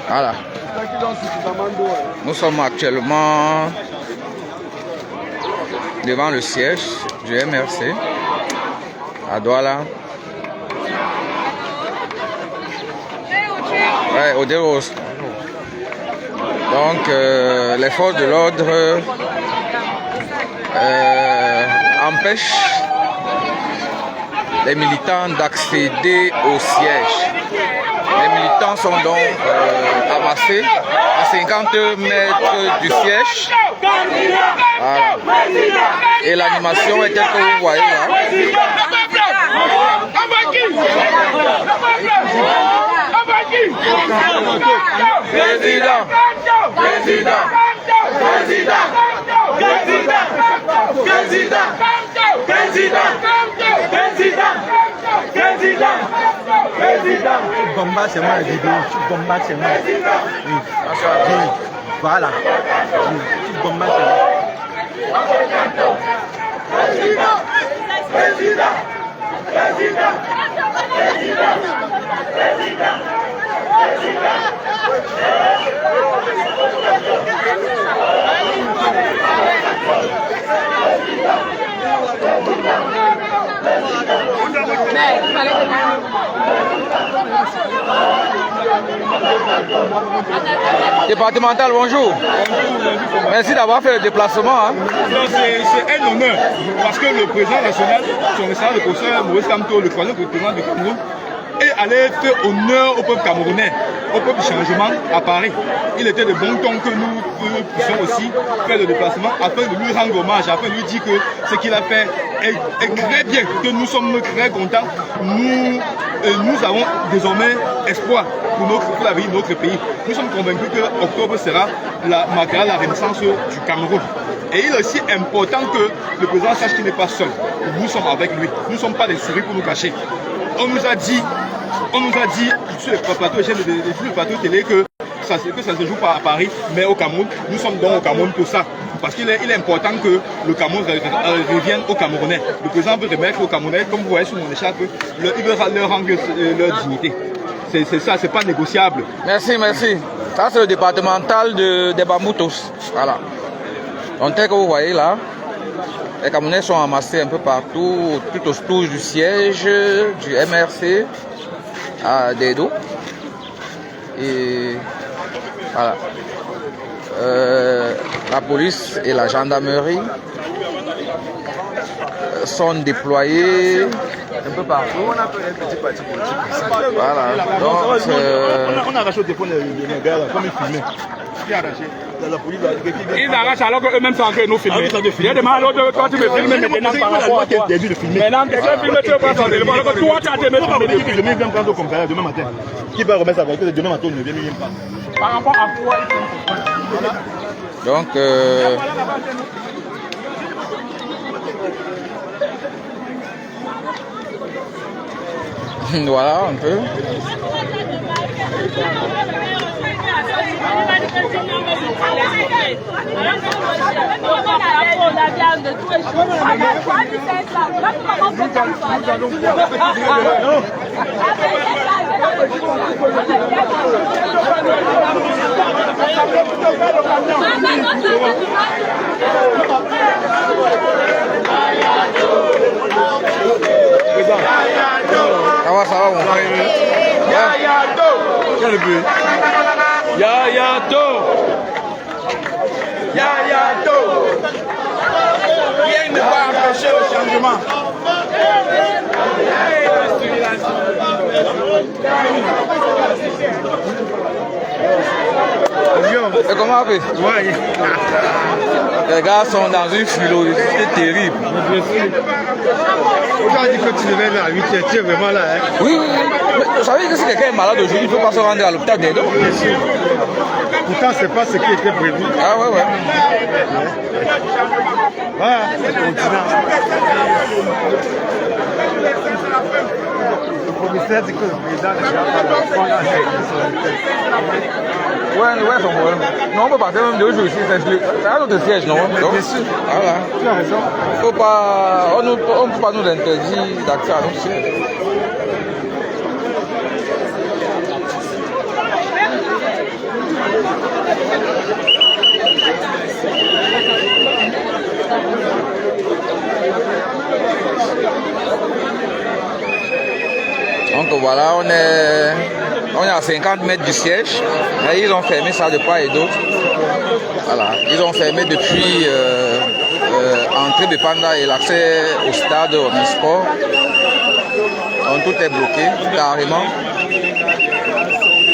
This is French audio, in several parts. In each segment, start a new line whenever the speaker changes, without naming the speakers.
Voilà. Nous sommes actuellement devant le siège du MRC à Douala. Ouais, au Déros. Donc, les forces de l'ordre empêchent les militants d'accéder au siège. Les militants sont donc amassés à 50 mètres du siège. Voilà. Et l'animation est telle que vous voyez là. Président, président, président, président, président, président, président, président.
Bomba, c'est moi la vidéo. Bomba, c'est moi. Oui. Voilà. Bomba, c'est moi.
Président, président, président, président,
Départemental, bonjour. Merci d'avoir fait le déplacement. Hein.
C'est un honneur parce que le président national, son excellence le professeur Maurice Kamto, le troisième président du Cameroun, est allé faire honneur au peuple camerounais, au peuple du changement à Paris. Il était de bon ton que nous puissions aussi faire le déplacement afin de lui rendre hommage, afin de lui dire que ce qu'il a fait est très bien, que nous sommes très contents. Nous avons désormais espoir pour la vie de notre pays. Nous sommes convaincus que octobre marquera la renaissance du Cameroun. Et il est aussi important que le président sache qu'il n'est pas seul. Nous sommes avec lui. Nous ne sommes pas des souris pour nous cacher. On nous a dit sur le plateau télé que ça ne se joue pas à Paris, mais au Cameroun. Nous sommes donc au Cameroun pour ça. Parce qu'il est important que le Cameroun revienne aux Camerounais. Le président veut remettre aux Camerounais, comme vous voyez sur mon écharpe, il veut leur rendre leur dignité. C'est ça, c'est pas négociable.
Merci, merci. Ça, c'est le départemental des Bamboutos. Voilà. Donc, tel que vous voyez là, les Camerounais sont amassés un peu partout, tout autour du siège du MRC à Dedo. Et voilà. La police et la gendarmerie sont déployés un peu partout.
On a fait un petit parti politique ici.
Voilà. Donc,
on a arraché au téléphone des gars là, comme ils filmaient. Qui a arraché? La police
ils arrachent alors qu'eux-mêmes sont en train de nous filmer. Il y a des malades, toi tu me filmes maintenant par rapport à toi. Maintenant, quelqu'un filme, tu veux pas son téléphone, alors que toi tu as tes mains filmées.
Demain, il vient me prendre au commissariat demain matin. Qui va remettre sa voiture? Demain matin, on ne vient même pas.
Par rapport à quoi?
donc voilà un peu. Ça va mon frère. Quel but?
Yayato.
Rien ne va empêcher le changement.
Et comment on fait? Les gars sont dans une frilosité terrible.
On a dit que tu devais à 8h, tu es vraiment là. Hein?
Oui, mais vous savez que si quelqu'un est malade aujourd'hui, il ne faut pas se rendre à l'hôpital des deux.
Pourtant, ce n'est pas ce qui était prévu.
Ah ouais.
Voilà, c'est continent. Le commissaire dit que le président ne vient pas le prendre.
Ouais, son problème. Non, on peut partir même 2 jours ici. C'est un autre siège, non? Donc,
bien sûr.
Voilà.
Tu as raison.
On ne peut pas nous interdire d'accès à notre siège. voilà, on est à 50 mètres du siège. Et ils ont fermé ça de part et d'autre. Voilà, ils ont fermé depuis entrée de Panda et l'accès au stade Omnisport. Donc tout est bloqué, carrément.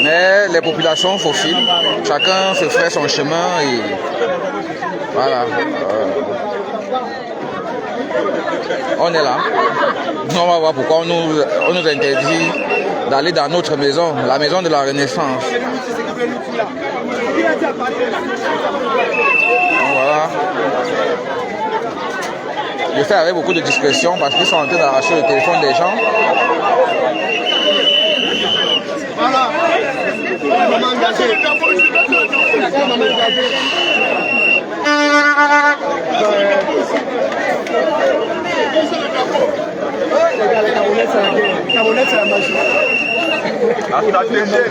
Mais les populations faufilent. Chacun se fait son chemin et voilà. On est là. On va voir pourquoi on nous interdit d'aller dans notre maison, la maison de la Renaissance. Donc voilà. Je fais avec beaucoup de discrétion parce qu'ils sont en train d'arracher le téléphone des gens.
Voilà.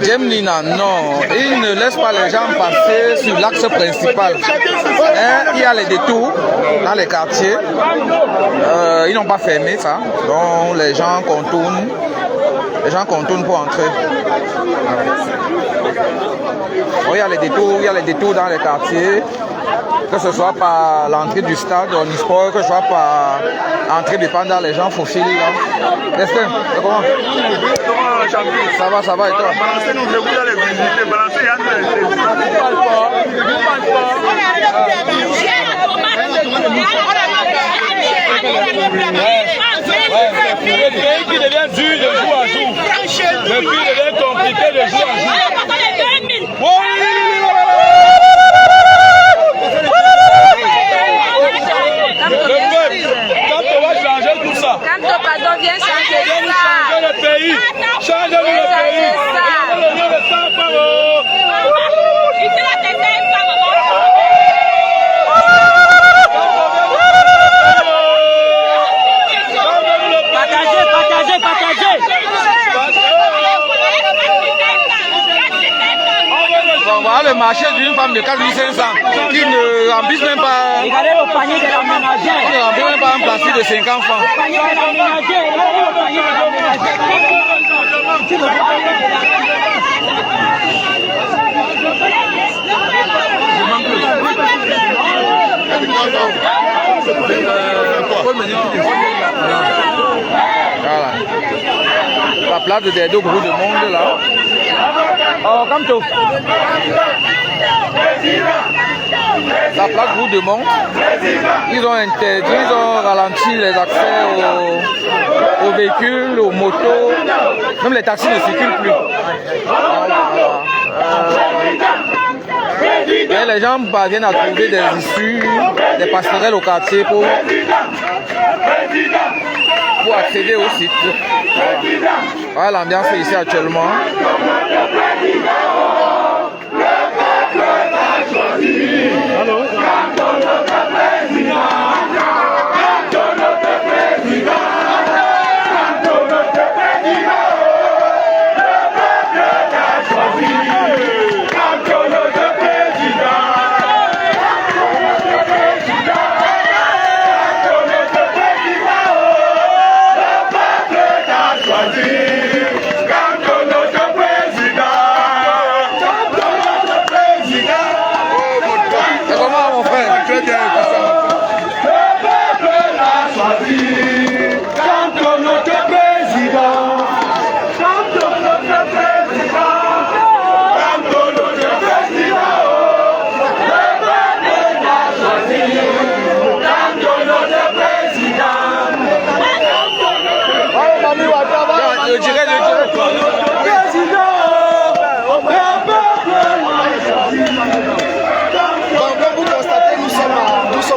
James Nina, non, il ne laisse pas les gens passer sur l'axe principal. Il y a les détours dans les quartiers. Ils n'ont pas fermé ça, donc les gens contournent. Les gens contournent pour entrer. Bon, il y a les détours dans les quartiers. Que ce soit par l'entrée du stade Omnisport, que ce soit par l'entrée de Panda, les gens faufilent là. Destin, comment? Ça va et toi?
Balancez nos debout dans les visites, balancez
Le pays qui devient dur de jour à jour. Le pays devient compliqué de jour à jour. Quand on va changer tout ça,
quand Topado vient changer
le pays, change le pays. Partagez.
Bon, voilà le marché d'une femme de 4500 qui ne remplisse même pas.
Regardez le panier de la ménagère.
Qui ne remplit même pas un plastique de 50 francs.
Le panier de la ménagère. Regardez le panier de la ménagère.
Voilà. La place des deux groupes de monde là. Oh, comme tout. La place groupe de monde. Ils ont interdit, ils ont ralenti les accès aux véhicules, aux motos. Même les taxis ne circulent plus. Et les gens parviennent à trouver des issues, des passerelles au quartier pour accéder au site. Voilà l'ambiance ici actuellement.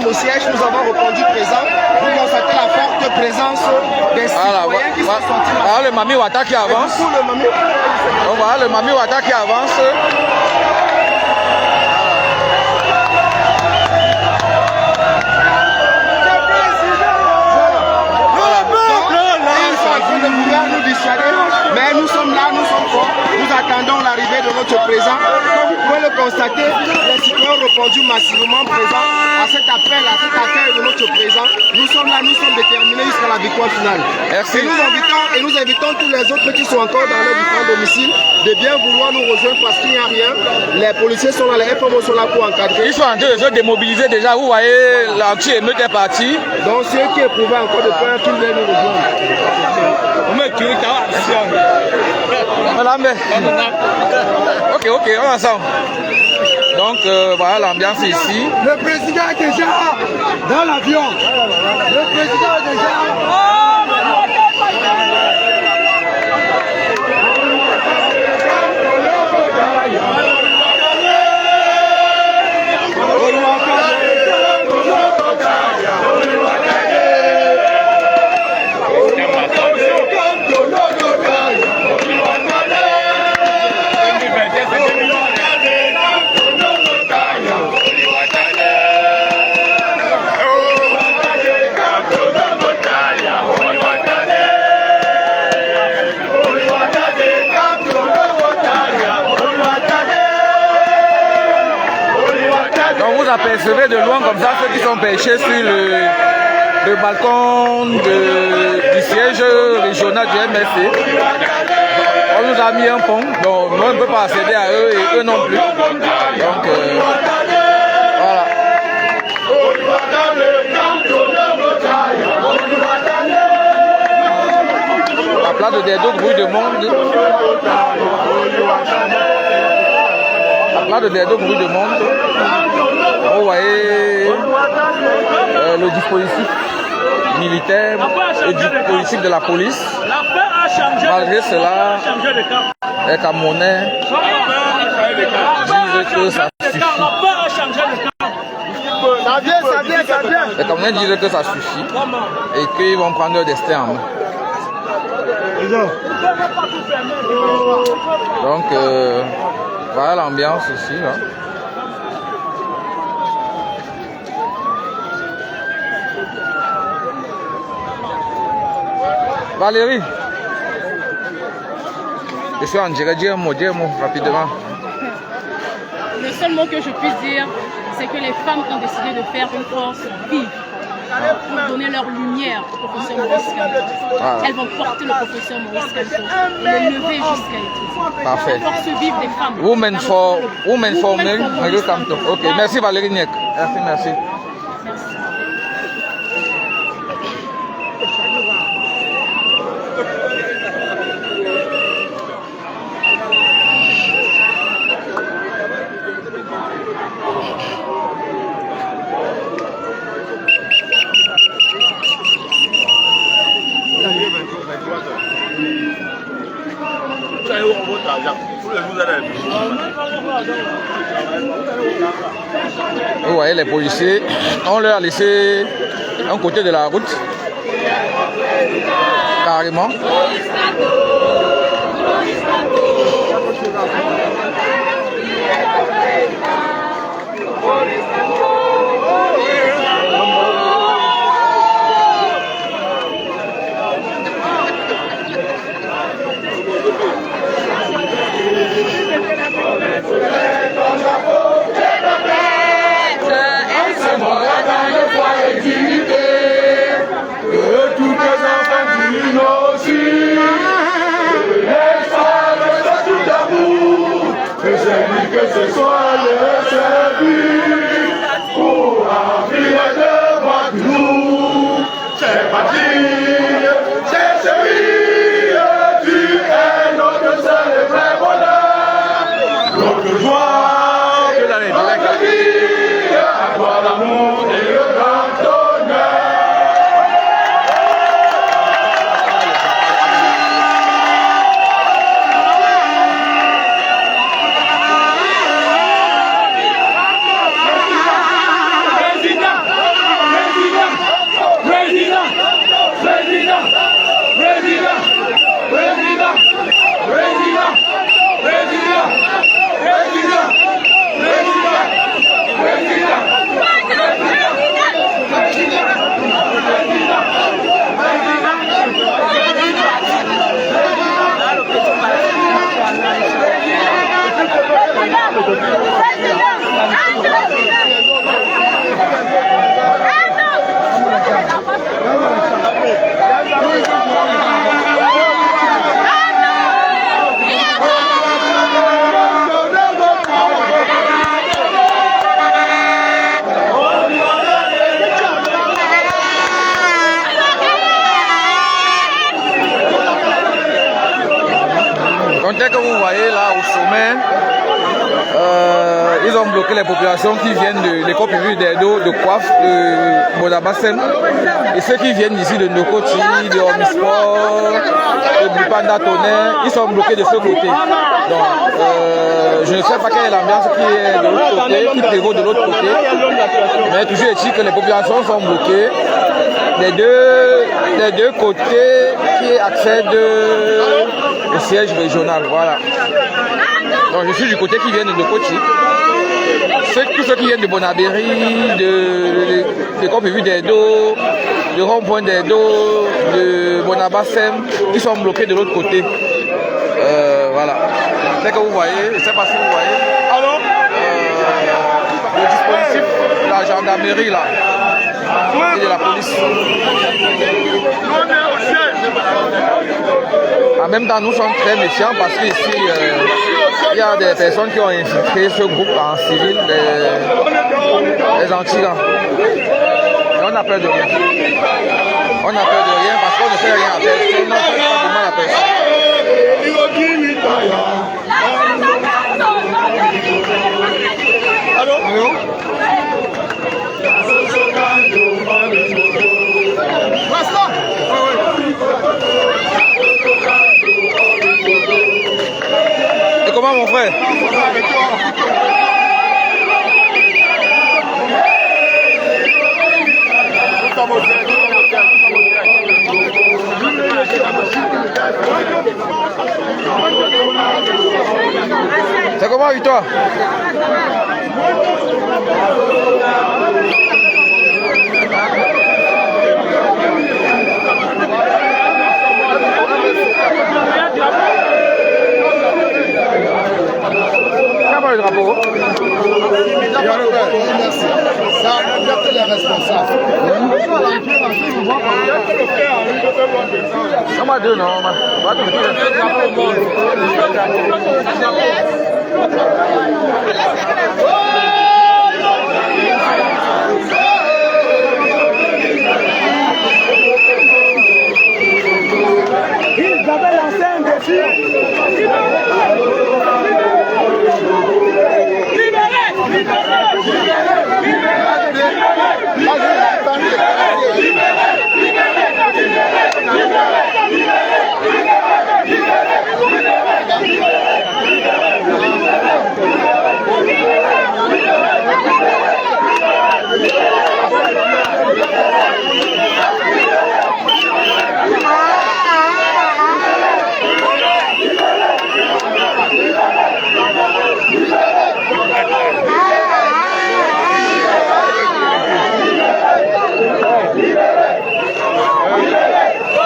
Au siège, nous avons répondu présent. Vous constatez la forte présence des citoyens qui sont sortis.
Voilà le Mami Wata qui avance. Voilà le Mami Wata qui avance.
Nous dissuader, mais nous sommes là, nous sommes forts, nous attendons l'arrivée de notre président. Comme vous pouvez le constater, les citoyens répondu massivement présent à cet appel, à cet accueil de notre président. Nous sommes là, nous sommes déterminés jusqu'à la victoire finale.
Merci.
Et nous invitons tous les autres qui sont encore dans leur différents domiciles de bien vouloir nous rejoindre parce qu'il n'y a rien. Les policiers sont là, les FMO sont là pour encadrer.
Ils sont en train de se démobiliser déjà. Vous voyez, l'anti-émeute est parti.
Donc ceux qui éprouvaient encore de peur, qu'ils viennent nous rejoindre.
Ok, ok, on est ensemble. Donc voilà l'ambiance ici.
Le président est déjà dans l'avion. Le président est déjà...
Vous apercevez de loin comme ça ceux qui sont perchés sur le balcon du siège régional du MSC. On nous a mis un pont, donc on ne peut pas accéder à eux et eux non plus. Donc voilà. La place de Derdo, bruit de monde. La place de Derdo, bruit de monde. Vous voyez le dispositif militaire, le dispositif de la police. Malgré cela, les Camerounais disent que ça suffit. Les Camerounais disent que ça suffit et qu'ils vont prendre leur destin en main. Donc, voilà l'ambiance ici. Là. Valérie, je suis en direct, dis un mot rapidement.
Le seul mot que je puisse dire, c'est que les femmes ont décidé de faire une force vive pour donner leur lumière au professeur Maurice Kamto.
Voilà.
Elles vont porter le professeur Maurice Kamto et le lever jusqu'à Étoile.
Parfait.
La force vive des femmes.
Women for Maurice Kamto. Ok, merci Valérie Niek. Merci. Vous voyez les policiers, on leur a laissé un côté de la route, carrément.
Que ce soit le service pour remplir le devoir du loup. C'est patrie, c'est celui, tu es notre seul et vrai bonheur, notre joie, notre vie, à toi l'amour et le grand honneur. Président
Tel que vous voyez là au sommet, ils ont bloqué les populations qui viennent de l'école publique d'Edo, de Coiffe, de Bonabassem, et ceux qui viennent d'ici de Nokoti, de Omnisport, de Bupanda Tonnerre, ils sont bloqués de ce côté. Donc, je ne sais pas quelle est l'ambiance qui est de l'autre côté, qui prévaut de l'autre côté, mais toujours est-il que les populations sont bloquées des deux côtés qui accèdent au siège régional. Voilà. Donc je suis du côté qui vient de Nokoti. Tous ceux qui viennent de Bonabéry, de l'école publique d'Edo, de rond-point d'Edo, de Bonabassem, ils sont bloqués de l'autre côté. Voilà. C'est que vous voyez, je ne sais pas si vous voyez. Alors, le dispositif de la gendarmerie là. Et de la police. En même temps, nous sommes très méfiants parce qu'ici, il y a des personnes qui ont infiltré ce groupe en civil, les anti-gants. Et on n'a peur de rien. On n'a peur de rien parce qu'on ne fait rien à personne. On ne fait pas de mal à personne. Allô? Et comment mon frère? C'est comment avec toi? Le drapeau.
Ça, les responsables.
On m'a deux, non?
Ils avaient lancé un défi.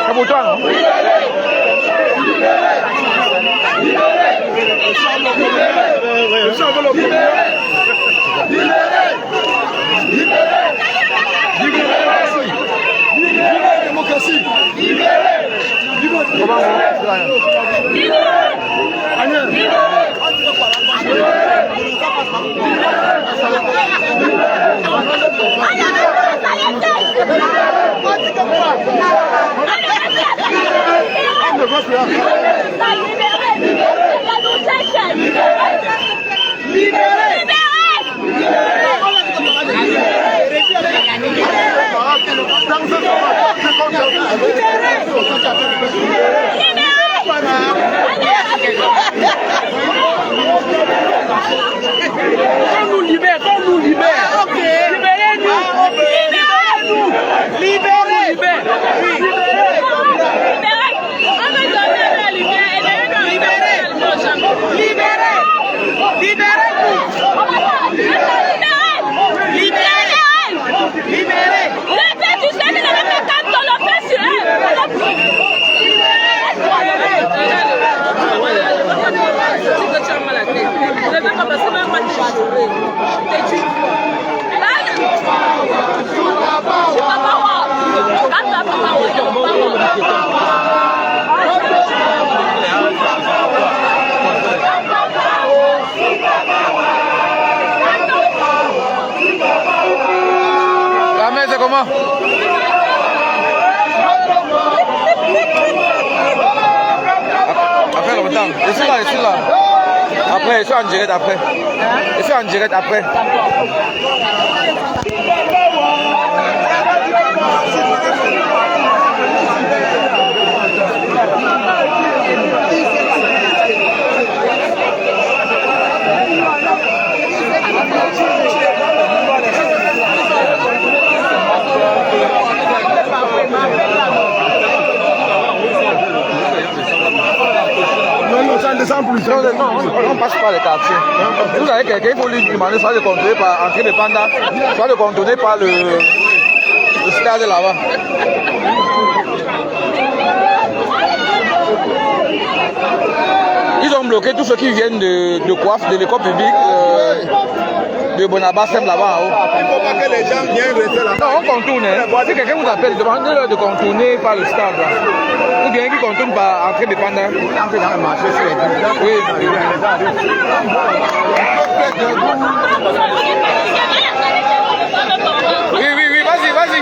C'est pour toi, non?
On nous libère, on nous libère. Libérez-nous. Libérez-nous. Libérez. Libérez. On veut donner la lumière.
La main, c'est comment? Après longtemps. Je suis là. Après, je suis en direct après. Non, on passe par les quartiers. Si vous avez quelqu'un, il faut lui demander soit de contourner par entrée de Panda, soit de contourner par le stade là-bas. Ils ont bloqué tous ceux qui viennent de coiffe, de l'école publique, de Bonabastem là-bas en haut.
Il ne faut pas que les gens viennent rester là.
Non, on contourne. Si quelqu'un vous appelle, demandez-leur de contourner par le stade. Là. Ou bien qu'ils contournent par entrée de Panda. Entrer dans le marché sur les deux. Oui. Oui, vas-y.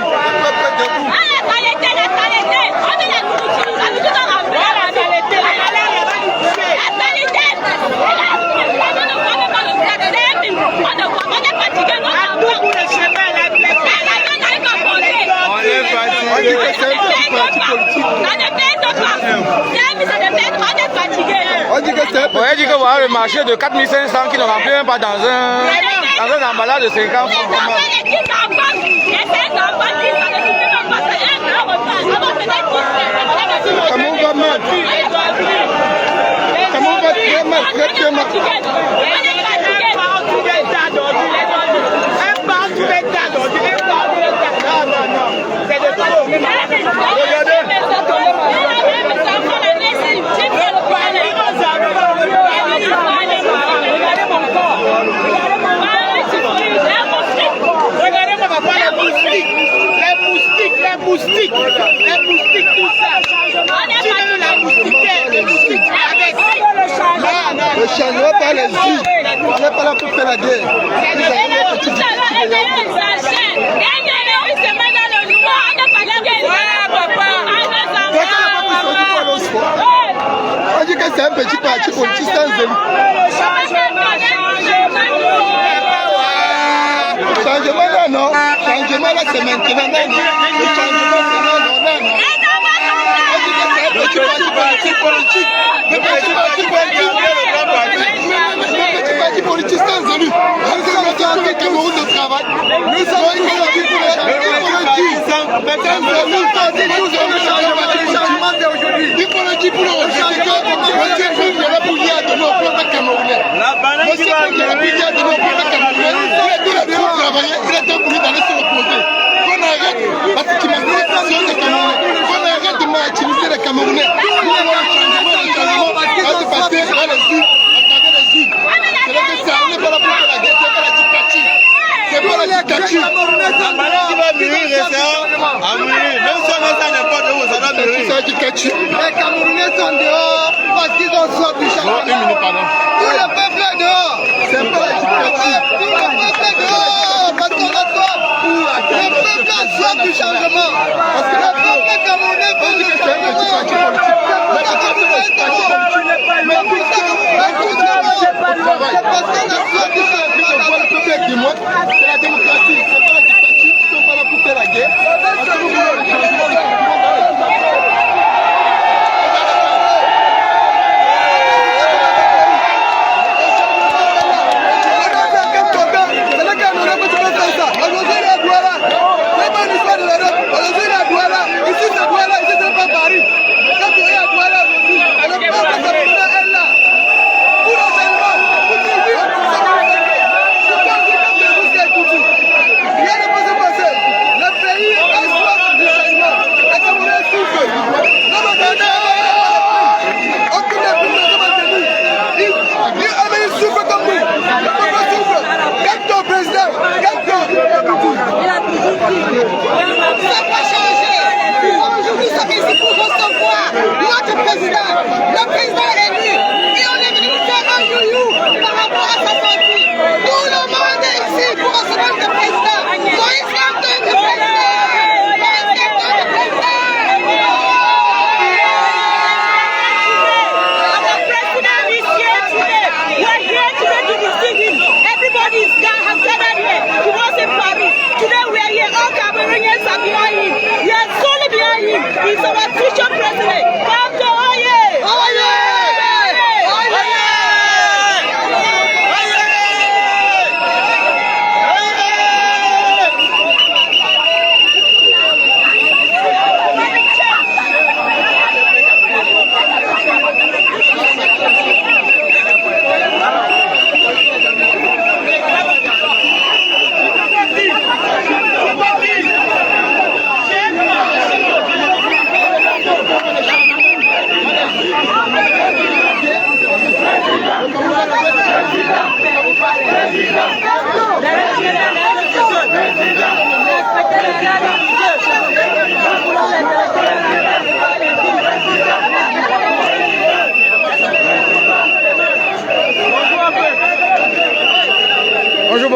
On dit que
voilà le marché de 4500 qui ne remplit même pas dans un emballage de 50 francs.
Comment on va mal? Comment on va très mal?
Les moustiques, tout ça. Tu veux la moustiquaire, les moustiques avec
le changement par les yeux. On n'est pas là pour faire la guerre. On dit que c'est un petit parti politique sans élu. Changement là, non. Changement là, c'est maintenant. Le changement, c'est non. On dit que c'est un petit parti politique. Le petit parti politique sans élu. On a le Cameroun de travail. Nous avons dit pour le les Camerounais sont dehors parce qu'ils ont soif du changement. Tout le peuple est dehors. C'est pas tout le peuple est dehors parce qu'on a soif. Le peuple a soif du changement. Parce que le peuple camerounais veut du changement. C'est parce qu'on a soif du changement. Le peuple est témoin. C'est la démocratie. C'est pas la dictature. Ils sont pas là pour faire la guerre. Parce que nous voulons le changement.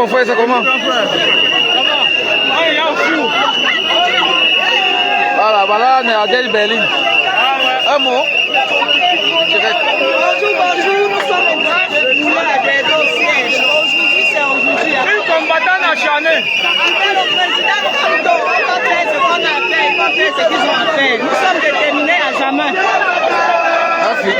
mon frère, c'est comment? Voilà, voilà, on est à Del Berlin. Un mot. Direct.
Bonjour, nous sommes en train de rouler des dossiers. Aujourd'hui, c'est aujourd'hui.
Un combattant acharné.
Le président de Kanto, on va faire ce qu'on a fait, ils vont faire ce qu'ils ont fait. Nous sommes déterminés à jamais.
Merci.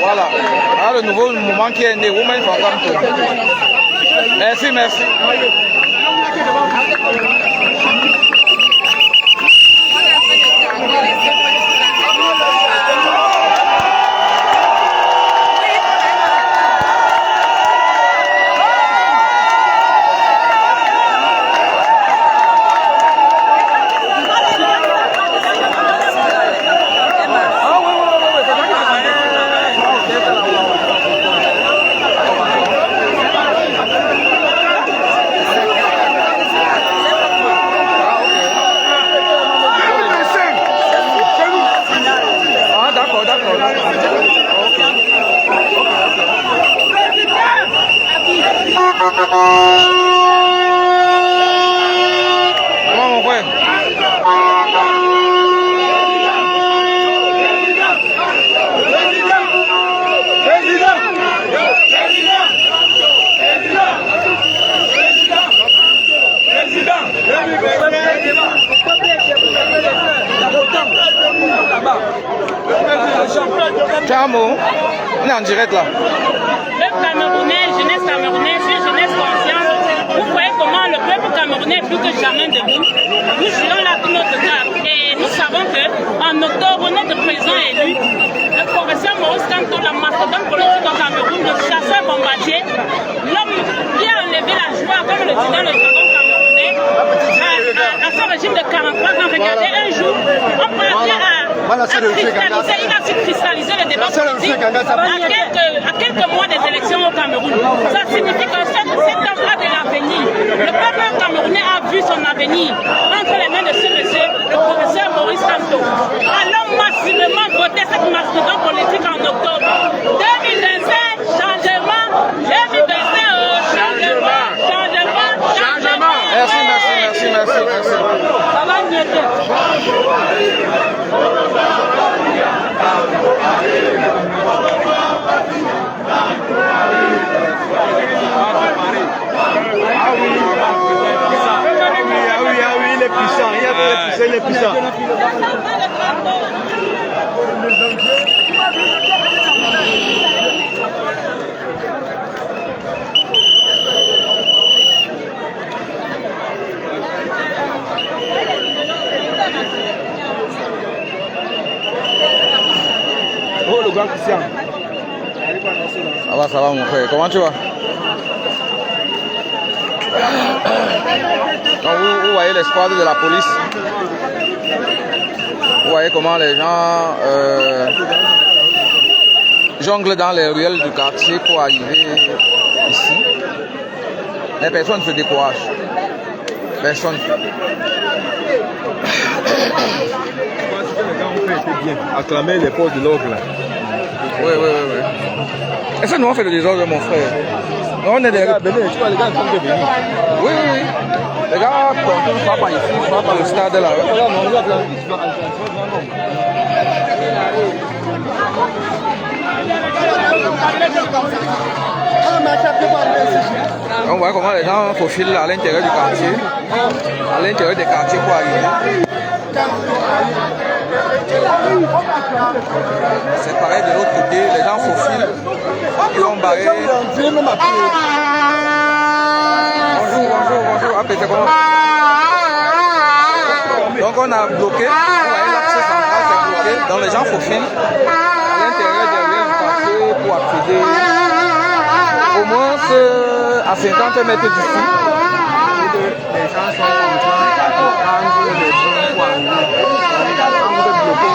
Voilà, ah, le nouveau moment qui est né, Women for Kamto. Merci, merci. Chamo, on est en direct là.
Le Camerounais, jeunesse camerounaise, une jeunesse consciente. Vous voyez comment le peuple camerounais est plus que jamais debout. Nous jouons là pour notre cas. Et nous savons qu'en octobre, notre président élu, le professeur Maurice Kamto, la mastodonte politique au Cameroun, le chasseur bombardier, l'homme qui a enlevé la joie, comme le disait le dragon camerounais, à son régime de 43 ans. Regardez, un jour, on parvient à cristalliser, il a su cristalliser le débat politique à quelques mois des élections au Cameroun. Ça signifie que cet homme a de l'avenir. Le peuple camerounais a vu son avenir entre les mains de ce monsieur, le professeur Maurice Kamto. Allons massivement voter cette mastodonte politique en octobre. 2025, changement. 2025, changement, changement, changement.
Merci, merci, merci, merci, merci.
Ça va mieux.
Ah oui, il est puissant, il est puissant. Oh, le grand Christian.
Ça va mon frère, comment tu vas? Donc, vous voyez l'escouade de la police. Vous voyez comment les gens jonglent dans les ruelles du quartier pour arriver ici. Mais personne ne se décourage. Personne.
Bien. Acclamer les forces de l'ordre là.
Oui. Et ça nous a fait le désordre, mon frère. On est des gars.
Tu vois, les gars sont venus.
Oui. Les gars, quand soit par ici, soit par le stade là. On voit comment les gens faufilent à l'intérieur du quartier, à l'intérieur des quartiers pour arriver. C'est pareil de l'autre côté, les gens faufilent, ils ont barré. Bonjour, appelez comment? Donc on a bloqué, vous voyez l'accès central c'est bloqué, donc les gens faufilent à l'intérieur derrière du quartier pour accéder au moins à 50 mètres d'ici. Les gens sont contraints à prendre les trains pour arriver. Quand vous êtes bloqué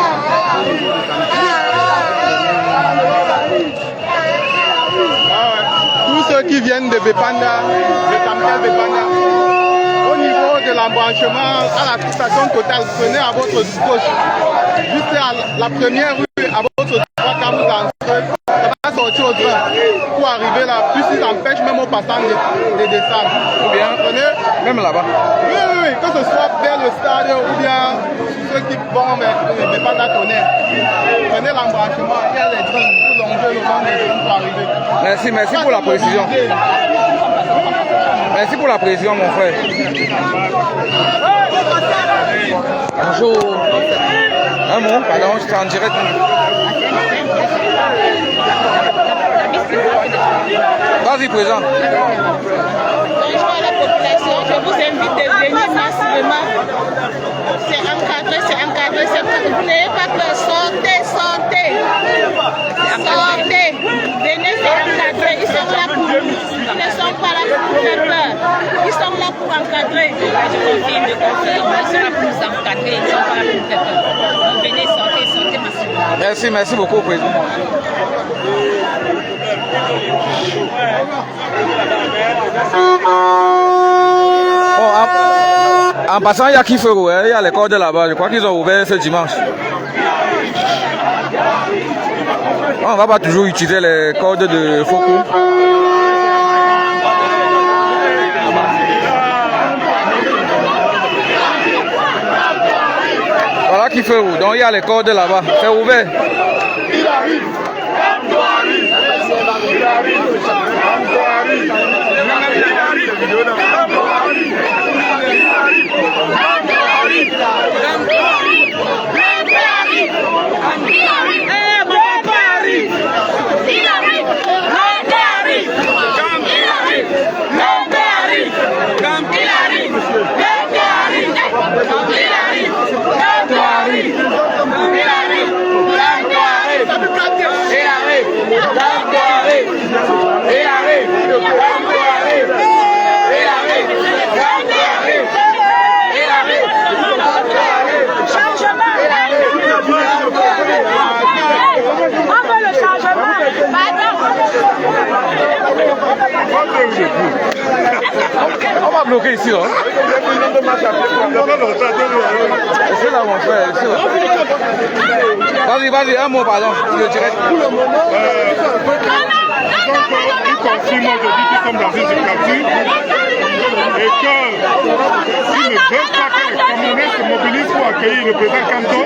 au niveau du quartier.
Tous ceux qui viennent de Bepanda, de Tamkel Bepanda, au niveau de l'embranchement à la station Total, prenez à votre gauche, juste à la première rue, à votre droite, quand vous entrez, ça va sortir au train pour arriver là, puis ils empêchent même aux passants de descendre.
Ou bien,
prenez,
même là-bas.
oui, que ce soit vers le stade ou bien ceux qui vont vers Bepanda Tonnerre. Prenez l'embranchement, il y a les trains, vous longez le long des trains pour arriver.
Merci pour la précision. Merci pour la précision, mon frère. Bonjour. Un mot, pardon, je suis en direct. Vas-y, présent.
Bonjour à la population, je vous invite de venir massivement. C'est encadré, vous n'ayez pas peur, sortez. Venez, c'est encadré, ils sont là pour nous. Ils ne sont pas là pour faire peur. Ils sont là pour encadrer. Je confirme, ils sont là pour nous encadrer, ils ne sont pas là pour faire peur. Donc venez, sortez massivement.
Merci beaucoup, président. Bon, en passant, il y a Kifero, il y a les cordes là-bas. Je crois qu'ils ont ouvert ce dimanche. On ne va pas toujours utiliser les cordes de Foko. Voilà Kifero, donc il y a les cordes là-bas. C'est ouvert. On va bloquer ici, hein. C'est là, mon frère. Vas-y, un mot, pardon. Je dirais.
Il confirme aujourd'hui qu'ils sont dans une dictature et qu'ils ne veulent pas que les Camerounais se mobilisent pour accueillir le président Kanto.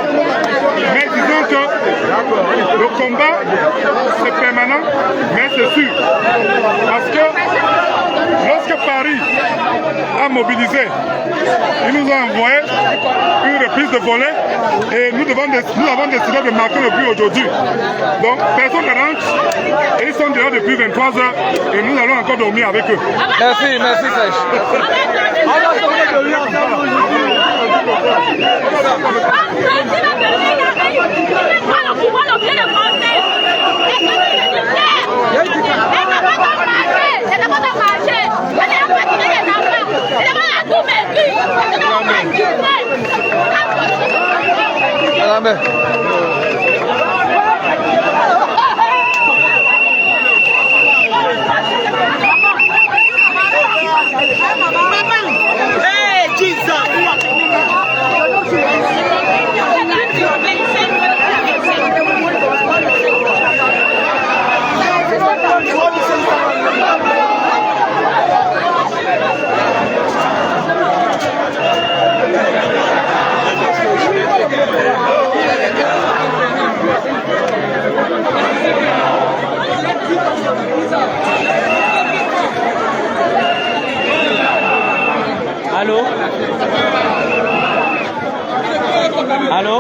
Mais disons que le combat c'est permanent, mais c'est sûr. Parce que lorsque Paris a mobilisé, il nous a envoyé une reprise de volée et nous avons décidé de marquer le but aujourd'hui. Donc personne ne rentre et ils sont dehors depuis 23 heures et nous allons encore dormir avec eux.
Merci Serge.
Allô? Allô?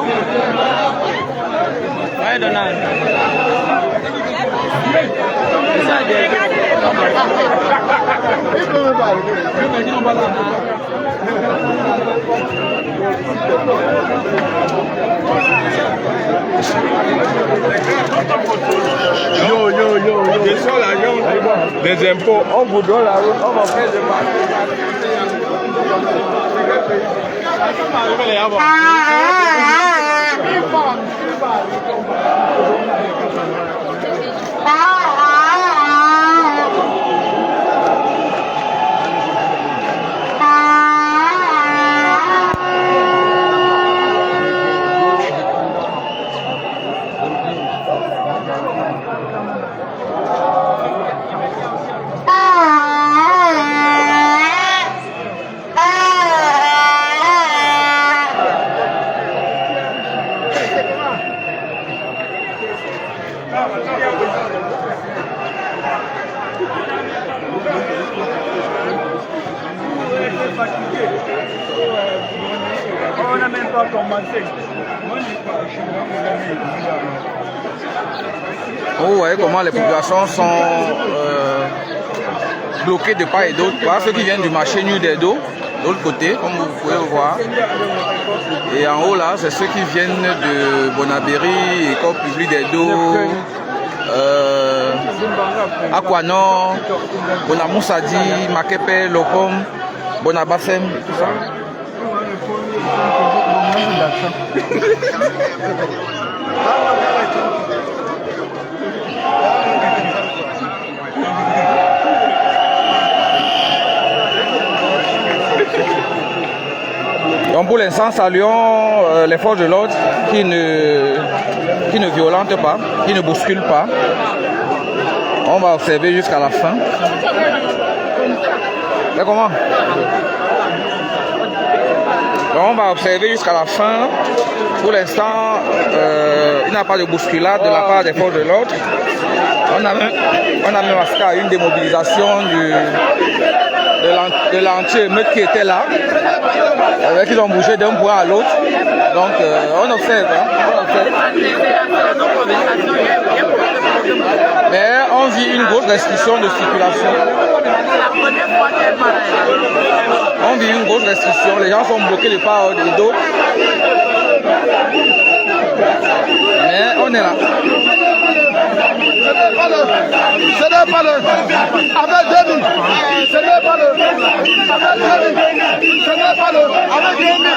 Ouais, Donald. Yo. Je sors l'argent des impôts. On vous donne la route, on va faire des
On n'a même pas commencé.
Vous voyez comment les populations sont bloquées de part et d'autre. Voilà ceux qui viennent du marché nu des dos, de l'autre côté, comme vous pouvez le voir. Et en haut là, c'est ceux qui viennent de Bonabéry, École publique des dos, Aquanor, Bonamoussadi, Makepe, Lopom, Bonabassem, tout ça. Donc pour l'instant, saluons les forces de l'ordre qui ne violentent pas, qui ne bousculent pas. On va observer jusqu'à la fin. C'est comment? Donc on va observer jusqu'à la fin. Pour l'instant, il n'y a pas de bousculade de la part des forces de l'ordre. On a même assisté à une démobilisation de l'anti-émeute qui était là. Ils ont bougé d'un point à l'autre. Donc on observe. Mais on vit une grosse restriction de circulation. On vit une grosse restriction. Les gens sont bloqués de part et d'autre. Mais on est là.
Ce n'est pas le avec 2000. Ce n'est pas le avec 2000. Ce n'est pas le avec 2000.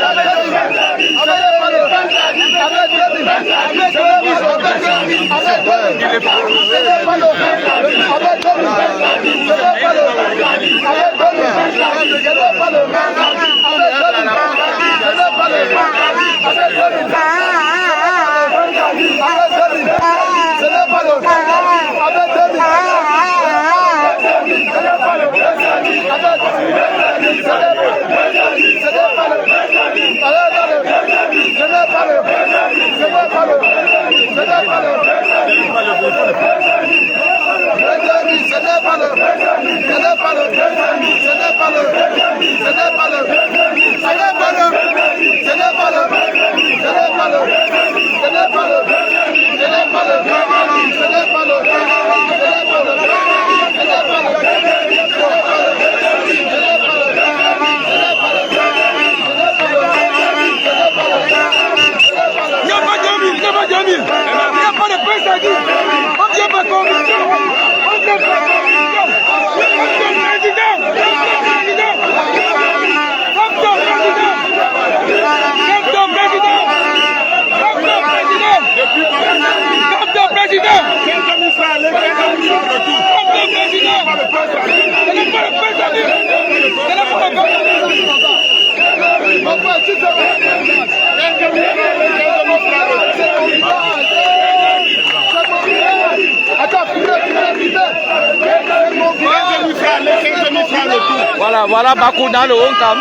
Voilà Bakou dans le Honkam.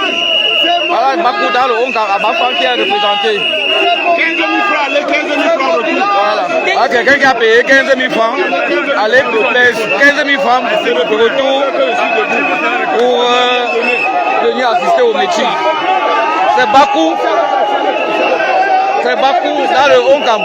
Voilà Bakou dans le Honkam. Abafan qui est représenté.
15 000 francs, les 15 000 francs retour.
Voilà. Ah, quelqu'un qui a payé 15 000 francs. Allez, 15 000 francs de retour pour venir assister au meeting. C'est Bakou. C'est Bakou dans le Hongkong.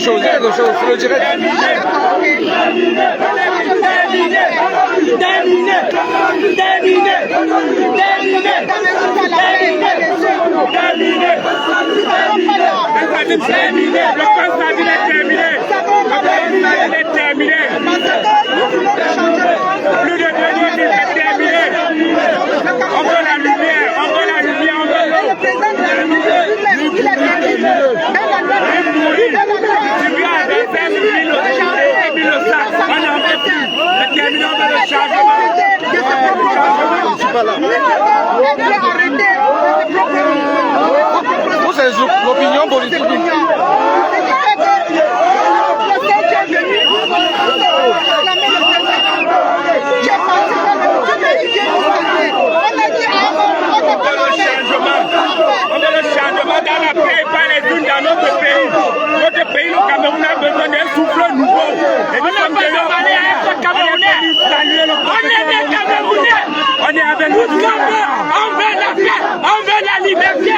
Direct de choses, c'est le direct.
Plus de 2 minutes, c'est terminé. On veut la lumière, on veut la lumière, on veut l'eau. Tu viens à 25 000 et puis le sac, on n'en veut plus. C'est terminé, on veut le changement.
Vous, c'est l'opinion politique.
On veut le changement dans la paix et pas les unes dans notre pays. Notre pays, le Cameroun, a besoin d'un souffle nouveau. Et nous sommes venus parler à être Camerounais. On est des Camerounais. On est avec nous. On veut la paix. On veut la liberté.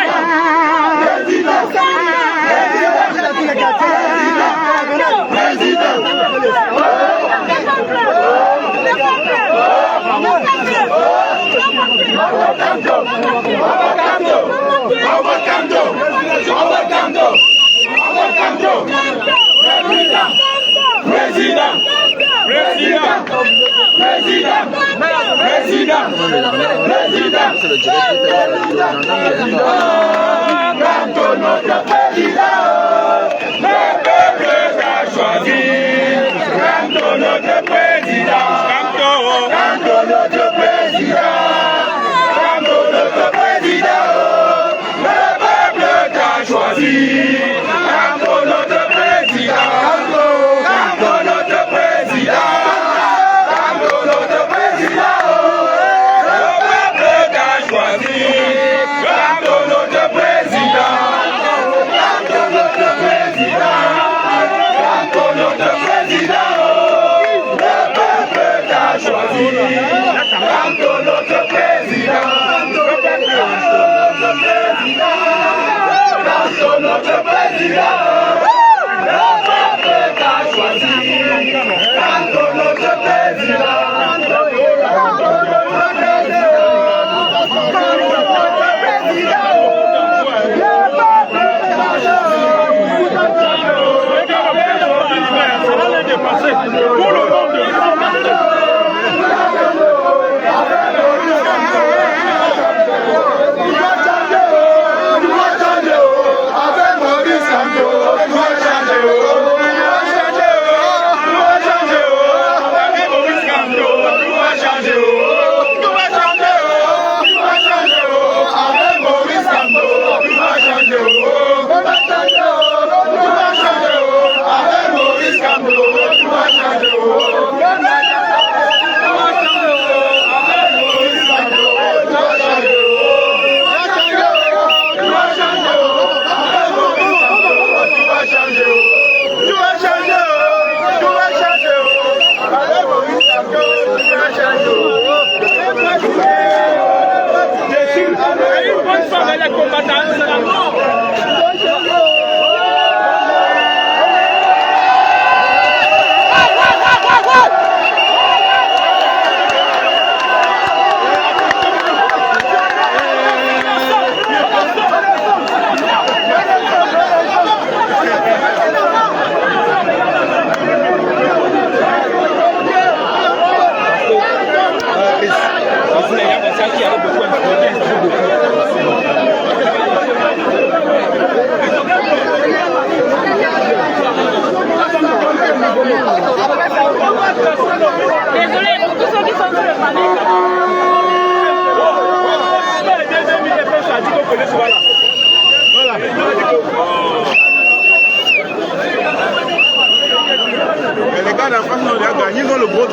Maurice Kamto,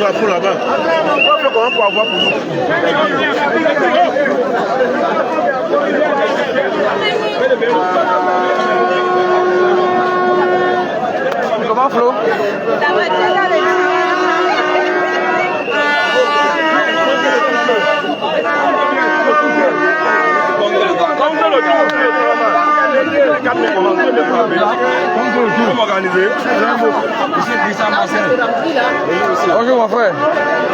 drapeau là-bas. Comment pour avoir pour nous?
Comment Flo? Bonjour mon frère.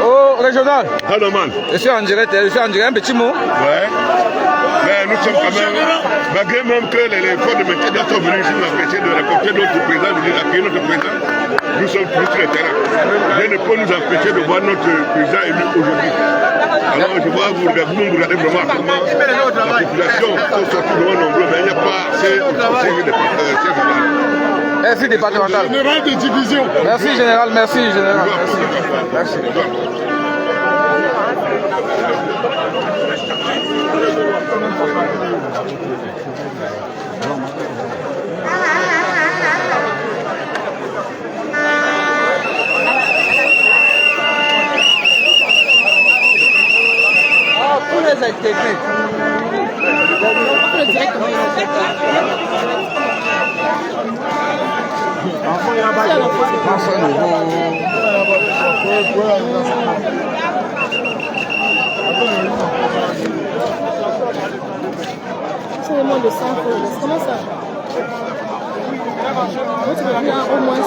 Oh, régional.
Hello man.
Je suis en direct, un petit mot.
Ouais. Mais nous sommes quand même, malgré même que les corps de métier sont venus ici nous empêcher de récolter notre président, d'accueillir notre président, nous sommes plus sur le terrain. Rien ne peut nous empêcher de voir notre président élu aujourd'hui. Alors je vois, vous regardez vraiment comment la population sont sortis de nombreux, mais il n'y a pas assez de conseils de
Merci départemental.
Général de division.
Merci général, merci général. Merci.
Tous les intégrés.
C'est le monde de 100 euros. Comment ça? Moi, tu me dis au moins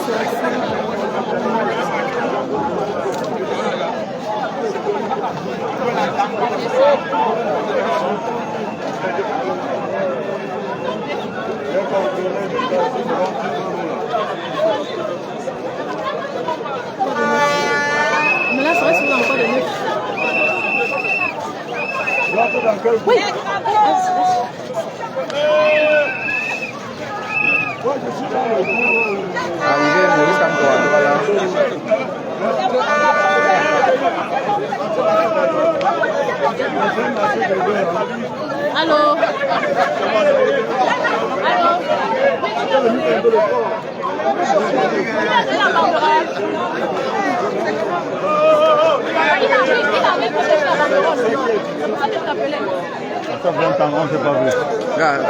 mais là, ça va si vous encore de neuf. Oui.
Arrivé, Maurice Antoine, voilà.
Allô?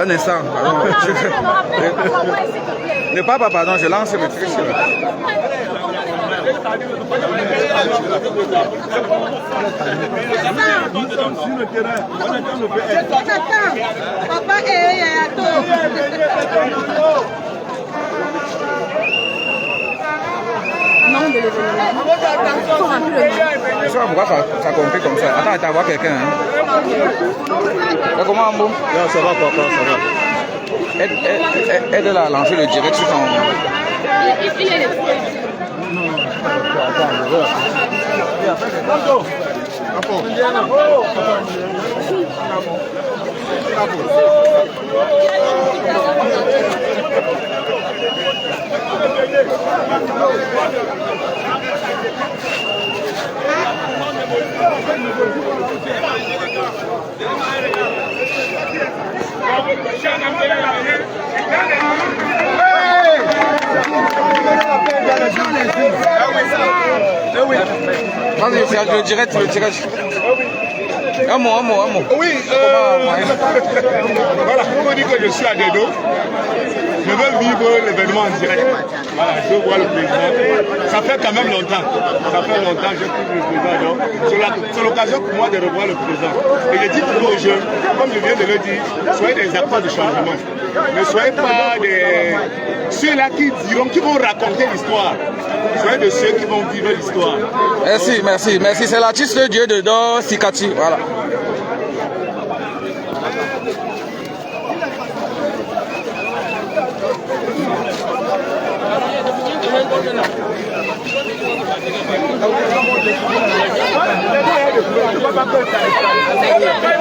Un instant, pardon. Le papa, pardon, je lance le truc sur
Papa est
Non, de l'événement.
Je sais pas pourquoi ça compte comme ça. Attends, t'as voir quelqu'un. Hein? Comment, Ambo?
Non, ça va, papa, ça va.
Aide-la à lancer le direct sur son. Vas-y, c'est le direct, le direct. Un mot.
Oui, voilà, pour me dire que je suis à Dedo, je veux vivre l'événement en direct. Voilà, je vois le président. Ça fait quand même longtemps. Ça fait longtemps que je suis le président. C'est l'occasion pour moi de revoir le président. Et je dis toujours aux jeunes, comme je viens de le dire, soyez des acteurs de changement. Ne soyez pas des ceux-là qui diront, qui vont raconter l'histoire. Soyez de ceux qui vont vivre l'histoire.
Merci. C'est l'artiste de Dieu de Do Sikati. Voilà.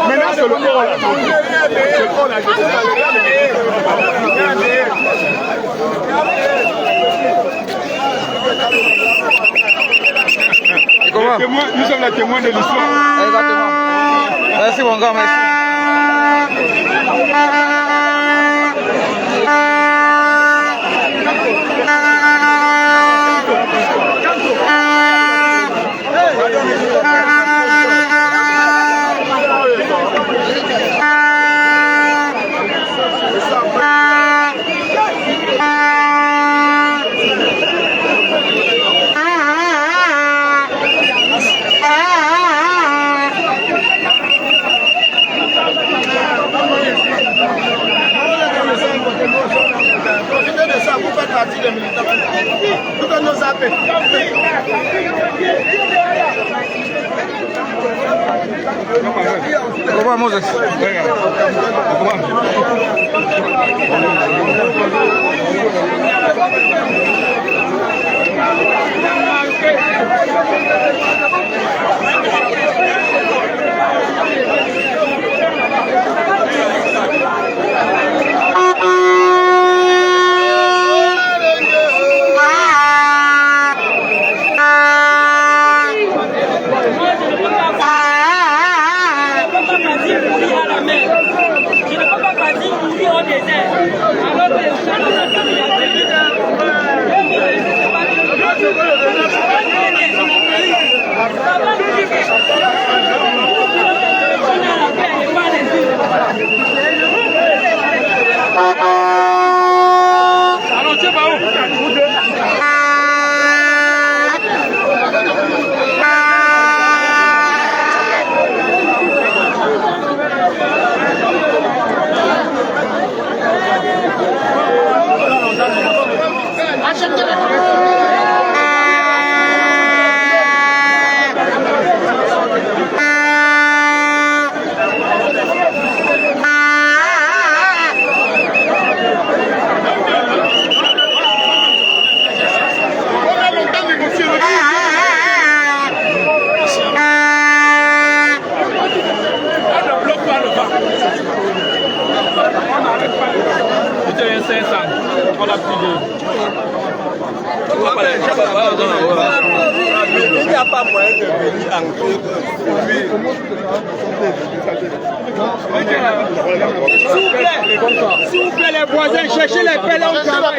Maintenant, c'est le corps là. C'est le corps là. Nous sommes les témoins de l'histoire.
Exactement. Merci mon gars, merci.
parti des militants. Tout à nos appels.
Comment Moses?
Il n'y a pas moyen de venir en S'il vous plaît, les voisins, cherchez les pelles au travail.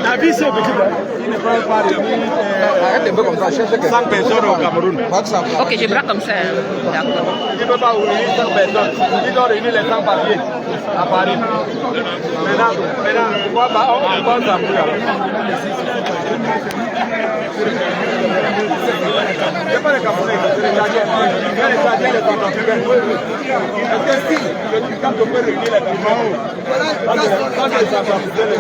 La vie, c'est petit.
Arrête un peu comme ça, cherche
5 personnes au Cameroun.
Ok, je braque comme ça. D'accord.
Il ne peut pas ouvrir 5 personnes. Il doit réunir les 100 papiers à Paris. Maintenant, on pense à vous. Ce n'est pas les Camerounais, c'est les Tchadiens. Les Tchadiens, les Centrafricains. Est-ce que si le dictateur peut réunir les Camerounais, quand les Centrafricains les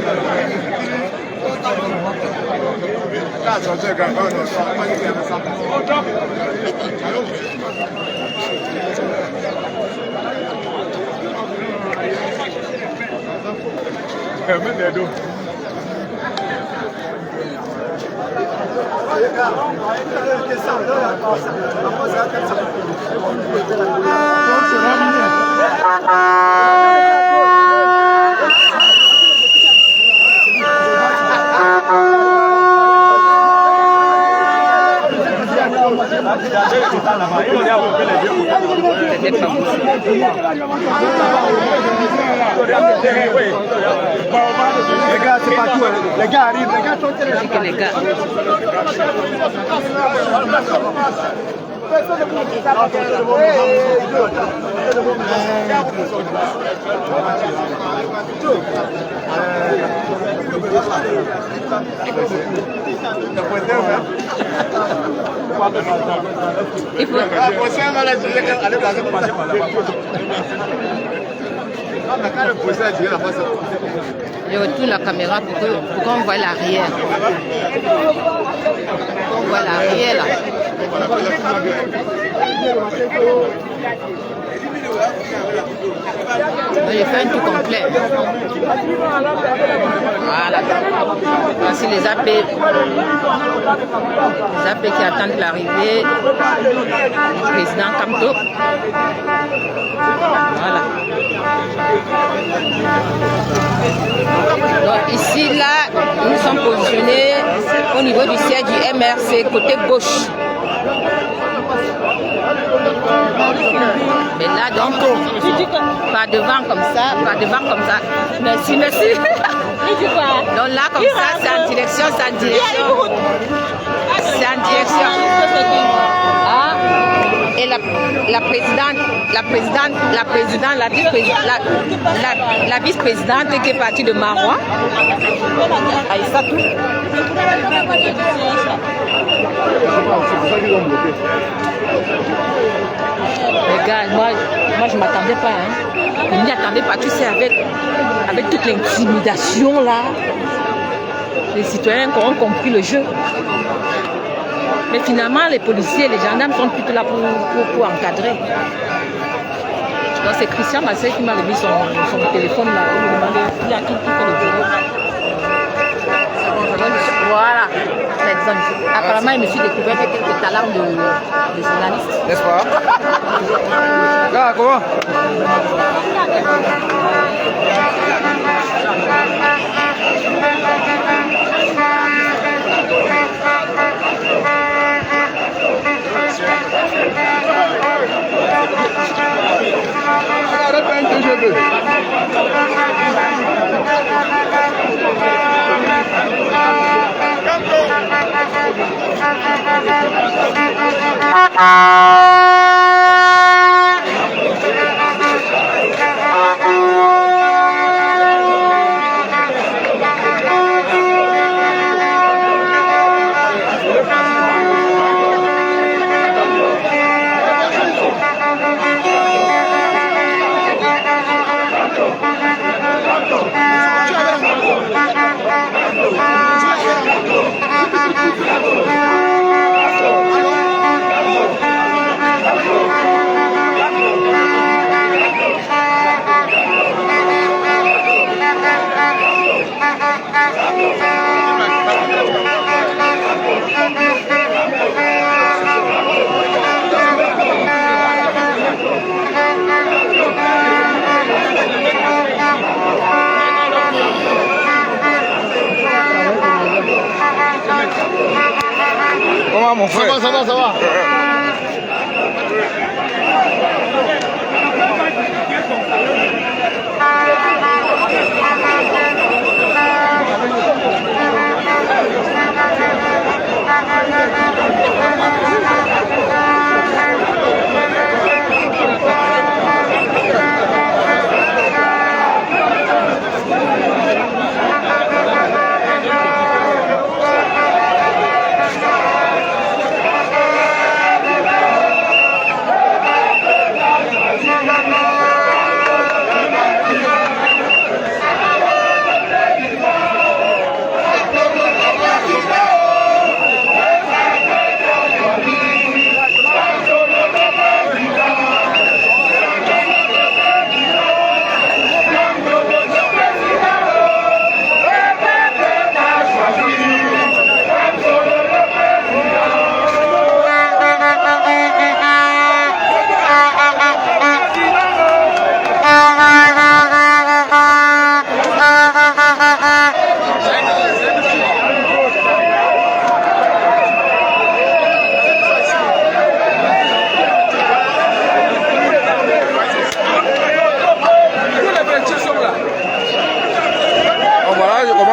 Les gars, c'est pas tout. Les gars arrivent, les gars sont très les gars.
Je retourne la caméra pour qu'on voit l'arrière. On voit l'arrière là. J'ai fait un tout complet. Voilà. Voici les AP. Les AP qui attendent l'arrivée du président Kamto. Voilà. Donc ici, là, nous sommes positionnés au niveau du siège du MRC, côté gauche. Mais là, donc, pas devant comme ça, pas devant comme ça. Merci, merci. Donc là, comme ça, c'est en direction, c'est en direction. C'est en direction. Ah. Et la vice-présidente qui est partie de Marois, Aïssatou. Les gars
gars, moi je ne m'attendais pas. Hein. Je ne m'y attendais pas. Tu sais, avec toute l'intimidation là, les citoyens ont compris le jeu. Mais finalement, les policiers, les gendarmes sont plutôt là pour encadrer. Donc c'est Christian Massé qui m'a remis son téléphone là. Il me demandait, il y a qui fait le bureau. Voilà. Apparemment, il me suis découvert quelques talents de journaliste.
N'est-ce pas? Là, comment? Comment mon frère?
Ça va.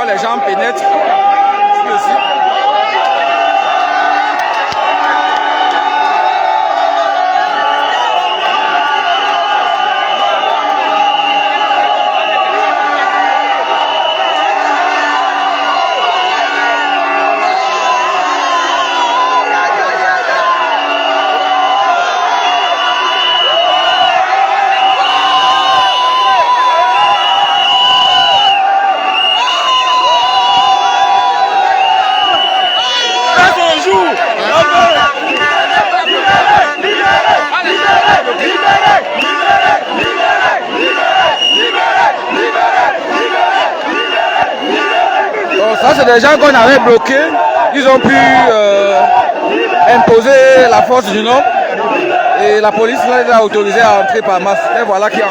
Les gens pénètrent. Ça, c'est des gens qu'on avait bloqués. Ils ont pu imposer la force du nombre. Et la police les a autorisés à entrer par masse. Et voilà qui a...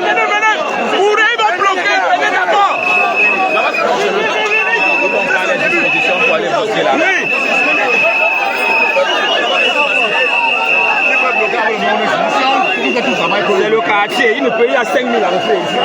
Venez. le quartier, il me payait à 5 000 à rentrer ici.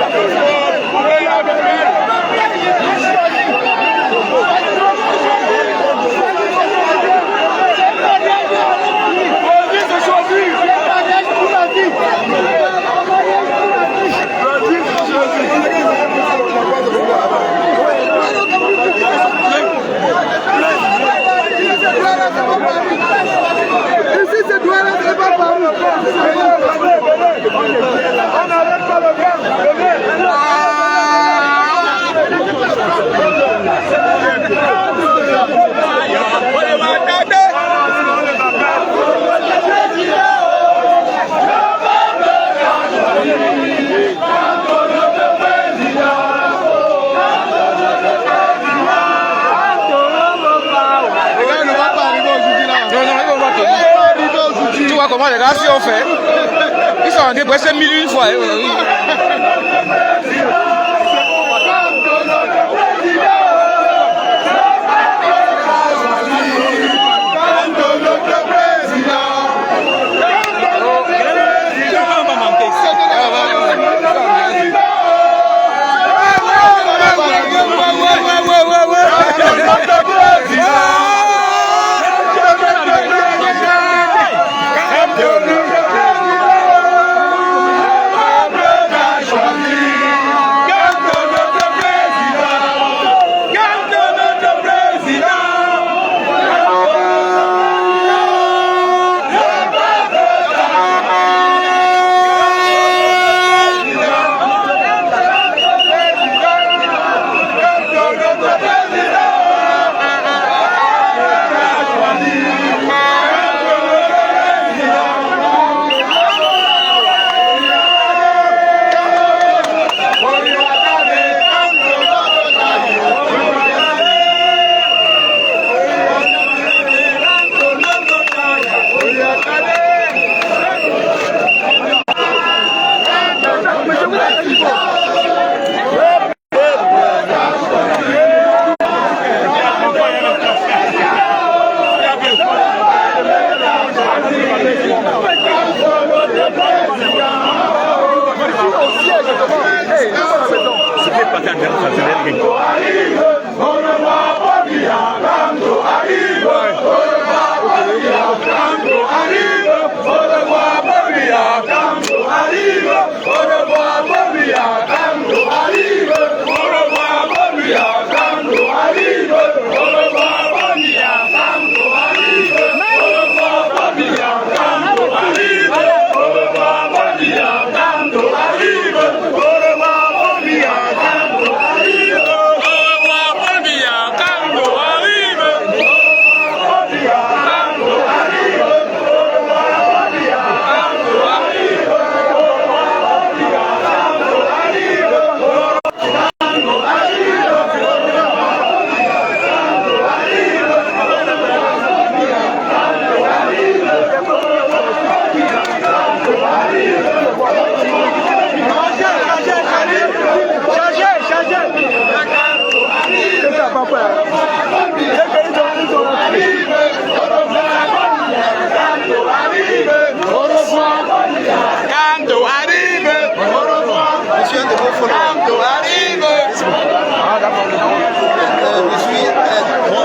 Ici, c'est douane, c'est pas par nous. On n'arrête pas le vent.
Tu vois comment les gars si on fait. Ils sont rentrés presque 1000 une fois.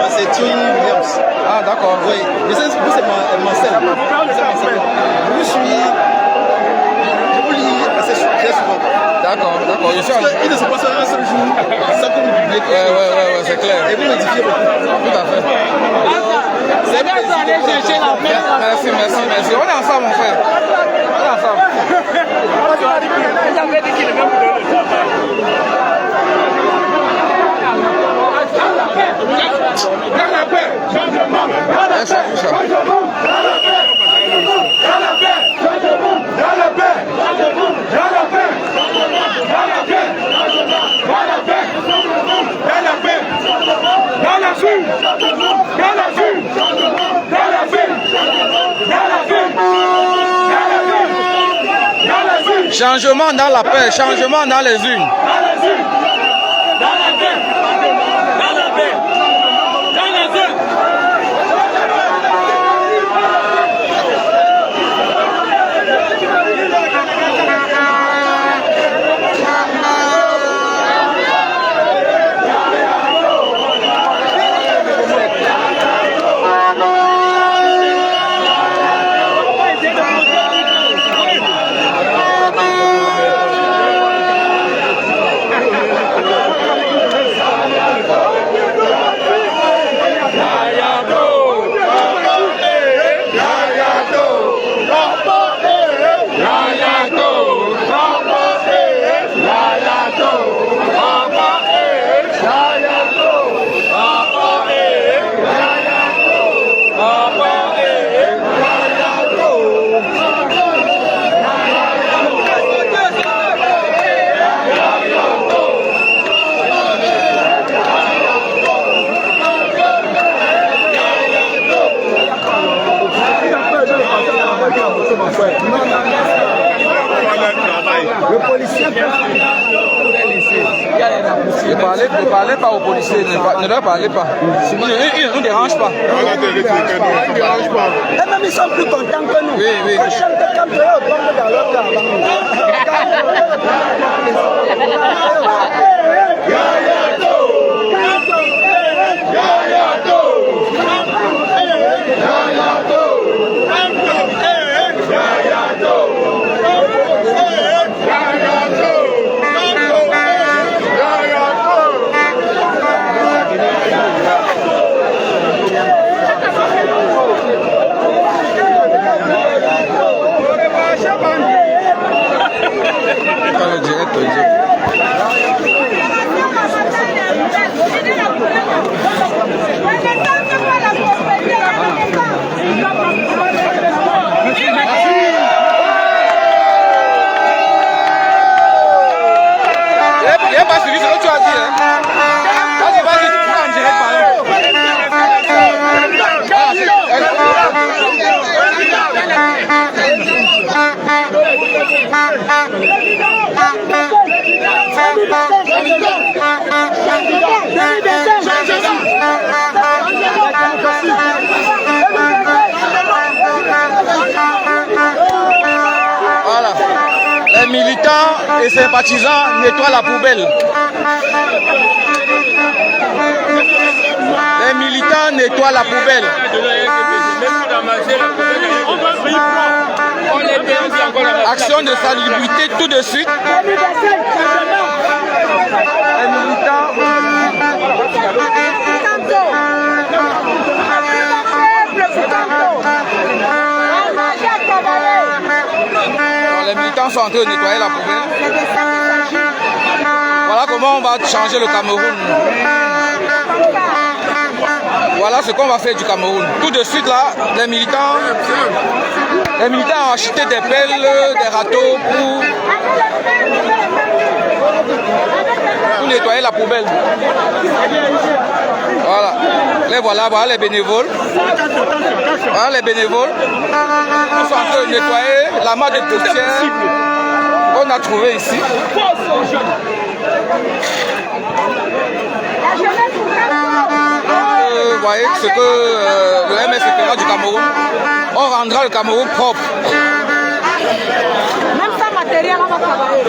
C'est Thierry Williams.
Ah d'accord.
Oui, vous c'est Marcel. Je vous lis assez très souvent.
D'accord.
Il ne se passe un seul jour sans que vous publiez.
Ouais, c'est clair.
Et vous modifiez beaucoup.
Tout à fait.
C'est bien d'aller chercher la paix.
Merci. On est ensemble, mon frère. On est ensemble.
Vous avez dit qu'il est même pour le travail.
Dans la paix, changement. Dans la paix, changement. Dans la paix, dans la paix, changement. Dans la paix, dans la paix, dans la paix, dans la paix, dans la paix, dans la rue, dans la rue, dans la ville, dans la ville, dans la ville.
Changement dans la paix, changement dans les unes.
Le policier
Ne parlez pas aux policiers, ne leur parlez pas. Ils ne nous dérangent pas.
ne dérange pas. Et même ils sont plus contents que nous.
Oui, oui.
Ils chantent comme toi, ils tombent dans leur car.
Le direct, il n'y a pas suivi ce que tu as dit. Vas-y, tu vas en direct par Voilà. Les militants et sympathisants nettoient la poubelle. Les militants nettoient la poubelle. Action de salubrité tout de suite. Les militants. Alors, les militants sont en train de nettoyer la poubelle. Voilà comment on va changer le Cameroun. Voilà ce qu'on va faire du Cameroun. Tout de suite là, les militants ont acheté des pelles, des râteaux pour nettoyer la poubelle. Voilà. Voilà les bénévoles. Voilà les bénévoles. Ils sont en train de nettoyer la masse de poussière qu'on a trouvée ici. Vous voyez ce que le MS fera du Cameroun. On rendra le Cameroun propre.
Même sans matériel, on va travailler.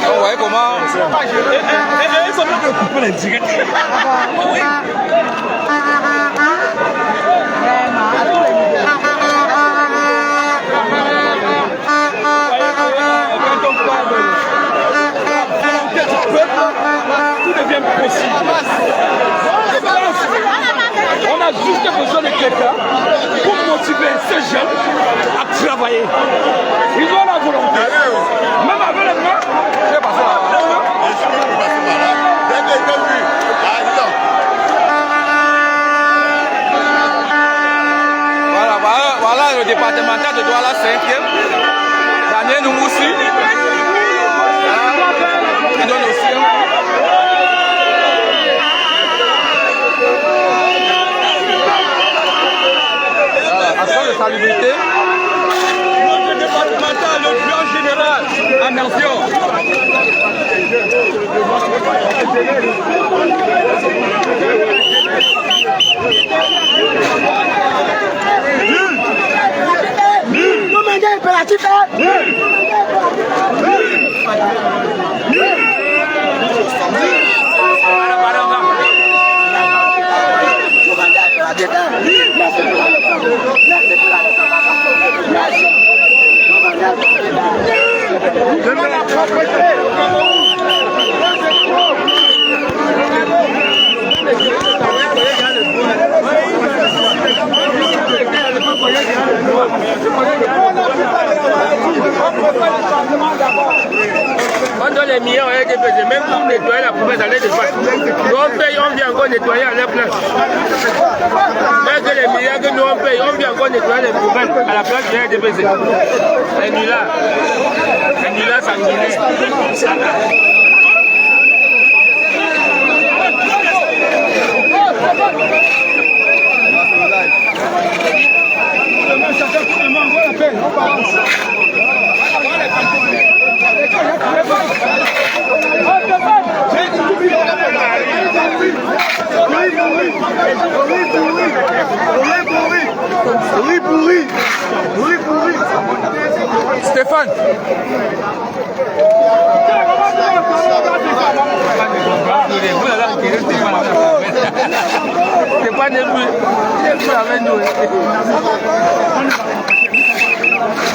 Vous voyez comment.
Ils sont pas de couper les directs. Tout devient possible. On a juste besoin de quelqu'un pour motiver ces jeunes à travailler. Ils ont la volonté. Même avec les mains, c'est pas ça.
Voilà le départemental de Douala 5e. Daniel Noumoussi. Qui donne aussi un. Action de salubrité.
Notre départemental, le plan général, attention.
Nous menons impératif.
On donne les millions à RDPC, même pour nettoyer la poubelle à l'aide de face. Nous on paye, on vient encore nettoyer à leur place. Même que les milliards que nous on paye, on vient encore nettoyer les poubelles à la place de RDPC. Les nullards sanguinaires.
Stéphane.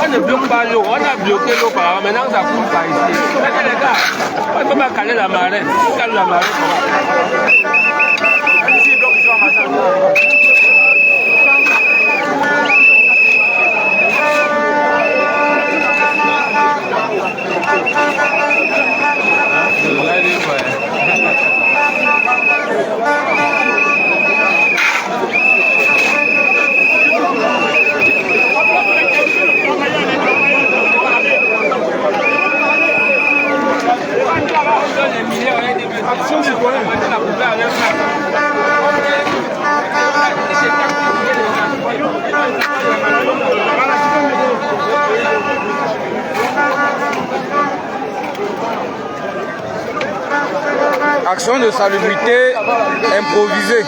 On ne bloque pas l'eau, on a bloqué l'eau par là, maintenant ça coule pas ici. Les gars, on ne peut pas caler la marée. Cale la marée.
Action citoyenne.
Action de salubrité improvisée.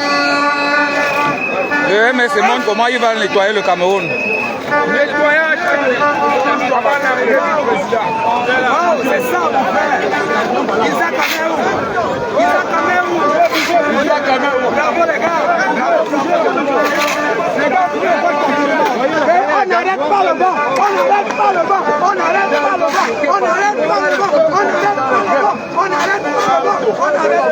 Le MS montre comment il va nettoyer le Cameroun.
Nettoyage avant l'arrivée du président. C'est ça mon frère. Isaac Cameroun. Isaac Cameroun. Isaac Cameroun. Bravo les gars. Les gars, on n'arrête pas le banc. On n'arrête pas le banc. On n'arrête pas le banc. On n'arrête pas le banc. On n'arrête pas le banc. On n'arrête pas le banc. On n'arrête pas le banc.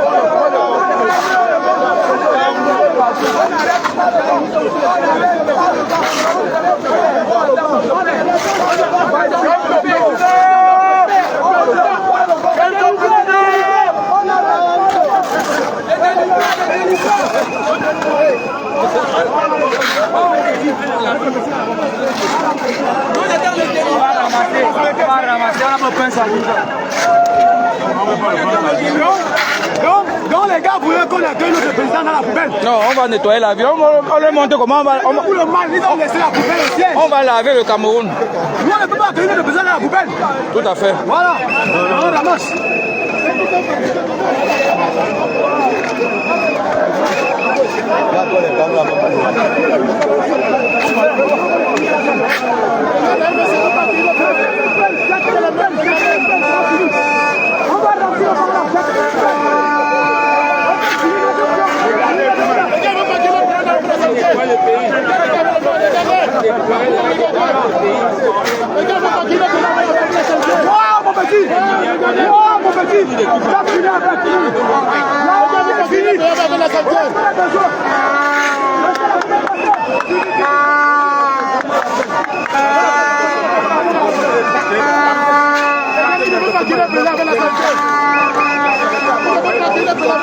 Donc les gars, vous voulez qu'on accueille notre président dans la poubelle?
Non, on va nettoyer l'avion. On le montre comment on va.
Pour le mal, ils ont laissé la poubelle au siège.
On va laver le Cameroun.
Nous, on ne peut pas accueillir notre président dans la poubelle.
Tout à fait.
Voilà, on ramasse. Mon petit! Mon petit!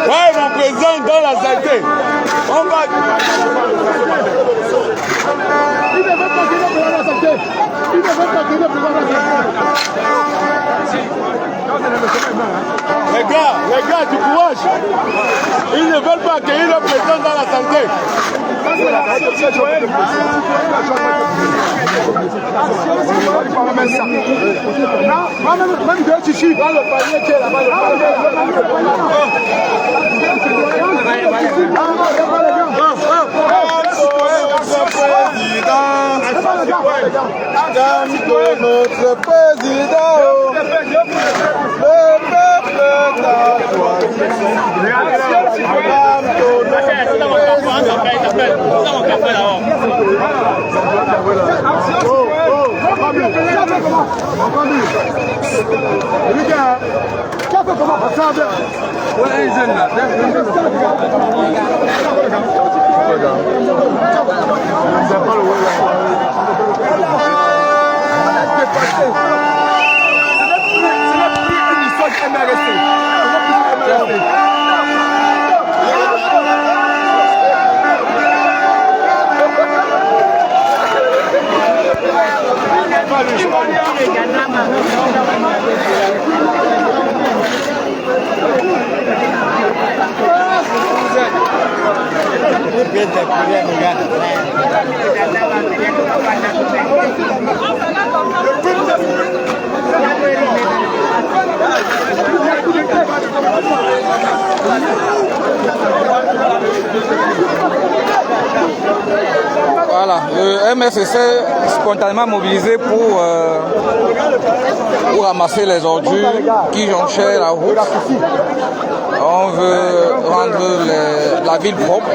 Ouais, mon président dans la saleté. On va.
Il ne veut pas qu'il ait besoin de la santé. Il ne veut pas qu'il ait besoin de la
Les gars, du courage. Ils ne veulent pas accueillir le président dans la santé.
Même de Chichi. Dans le panier qui est là-bas, le
notre président, le peuple t'a choisi. Voilà, le MSC s'est spontanément mobilisé pour
ramasser les ordures qui jonchaient la route. On veut rendre la ville propre.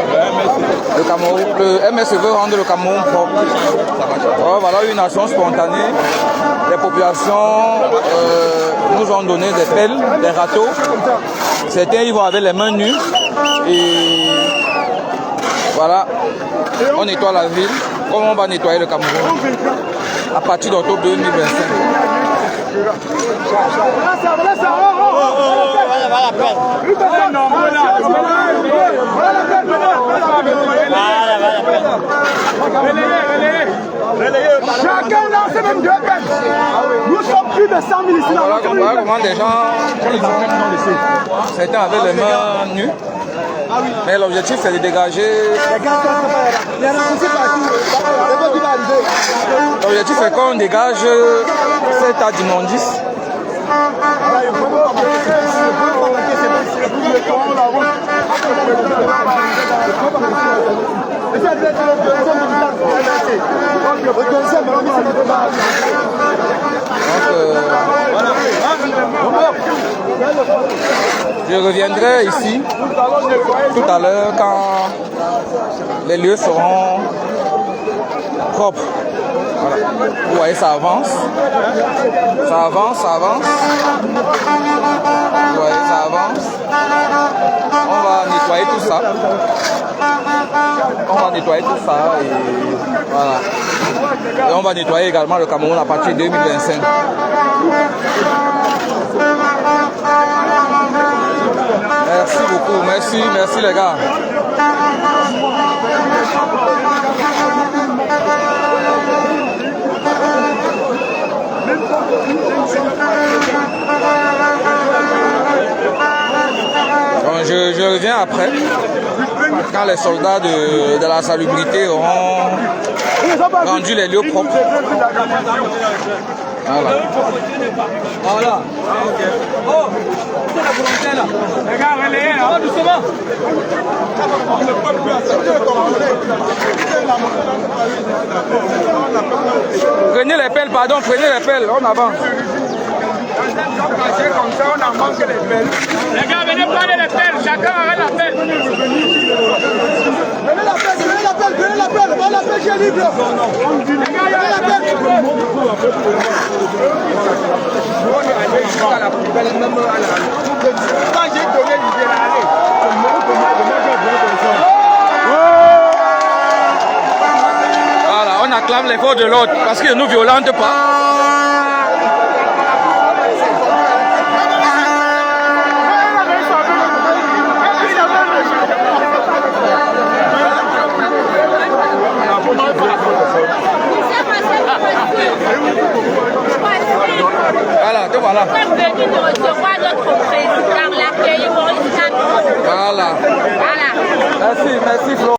Le MS veut rendre le Cameroun propre. Voilà une action spontanée. Les populations nous ont donné des pelles, des râteaux. Certains y vont avec les mains nues. Et voilà, on nettoie la ville comme on va nettoyer le Cameroun à partir d'octobre 2025.
Chacun lance même 2 peines. Nous sommes plus de 100 000 ici.
Voilà comment des gens, certains avaient les mains nues. Mais l'objectif c'est de dégager. L'objectif c'est qu'on dégage cet tas d'immondices. Je reviendrai ici tout à l'heure quand les lieux seront propres. Voilà. Vous voyez, ça avance. Ça avance, ça avance. Vous voyez, ça avance. On va nettoyer tout ça. On va nettoyer tout ça et voilà. Et on va nettoyer également le Cameroun à partir de 2025. Merci beaucoup, merci les gars. Donc, je reviens après, quand les soldats de la salubrité auront rendu les lieux propres. Voilà. Voilà. Oh, c'est la volonté là. Les gars, relayez là. Doucement. Prenez les pelles, pardon, prenez les pelles, on avance. Comme ça, on en manque les pelles. Les gars, venez prendre les pelles, chacun arrête la pelle.
Prenez la pelle, prenez la pelle, prenez la pelle, on la pelle, j'ai libre. Les gars, il y a la pelle. Quand j'ai donné l'idée là, allez.
Voilà, on acclame les forces de l'ordre parce qu'ils ne nous violentent pas. Voilà, te voilà.
Nous sommes venus de recevoir notre président, l'accueillir Maurice Kamto.
Voilà.
Voilà.
Merci Flora.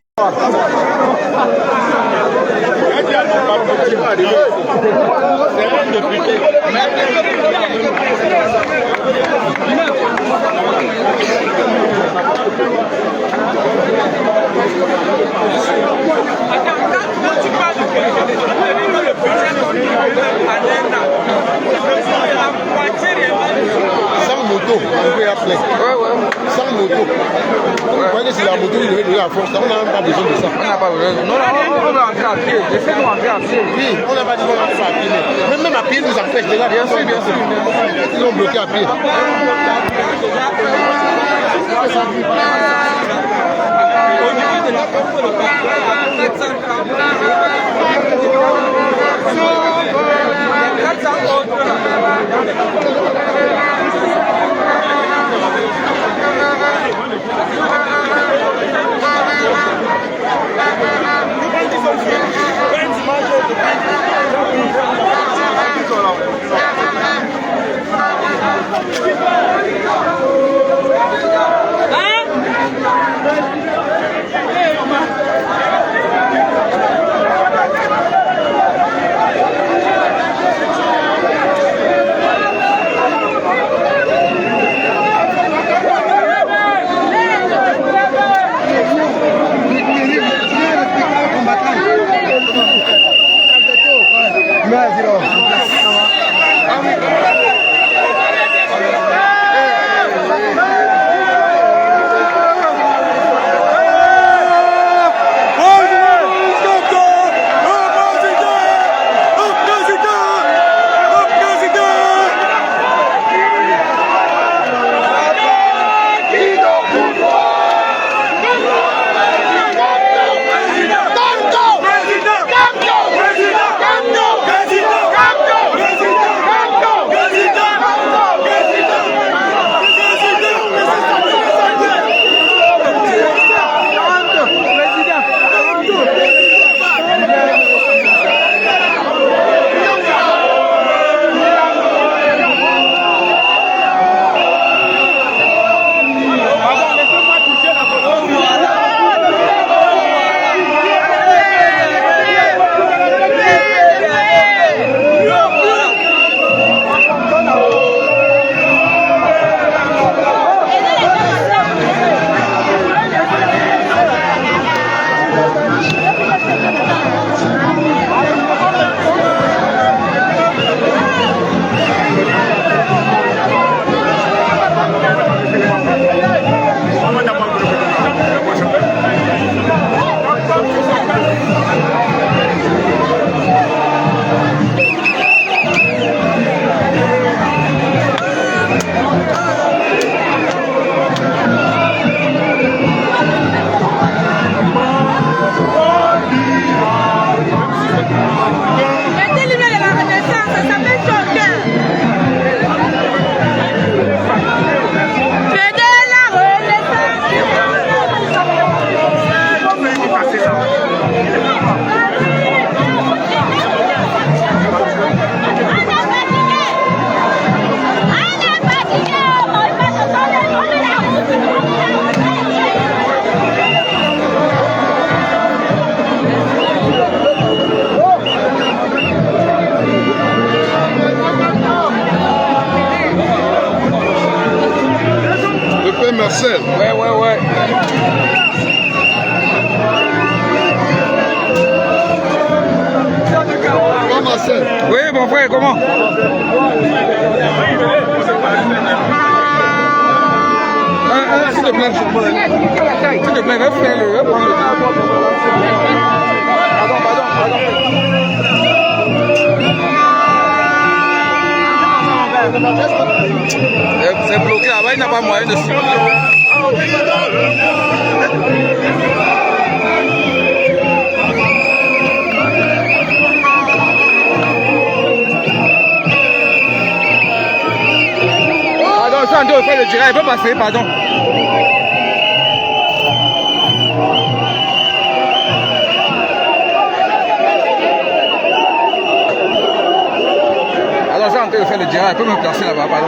Sans moto, on peut appeler. Sans moto. Vous voyez que c'est la moto qui devait donner la force. On n'a même pas besoin de ça.
On n'a pas besoin. Non, on va entrer à pied. Laissez-nous entrer à pied.
Oui, on n'a pas dit qu'on va entrer à pied. Même à pied, nous empêche déjà.
Bien sûr, bien sûr.
Ils ont bloqué à pied. Marcel.
Ouais.
Comment Marcel?
Oui, mon frère, comment? S'il te plaît, va faire le. Pardon. C'est bloqué là-bas, il n'a pas moyen de suivre. Pardon, ça, on doit faire le direct, il peut passer, pardon. Alors, ça, on doit faire le direct, il peut me placer là-bas, pardon.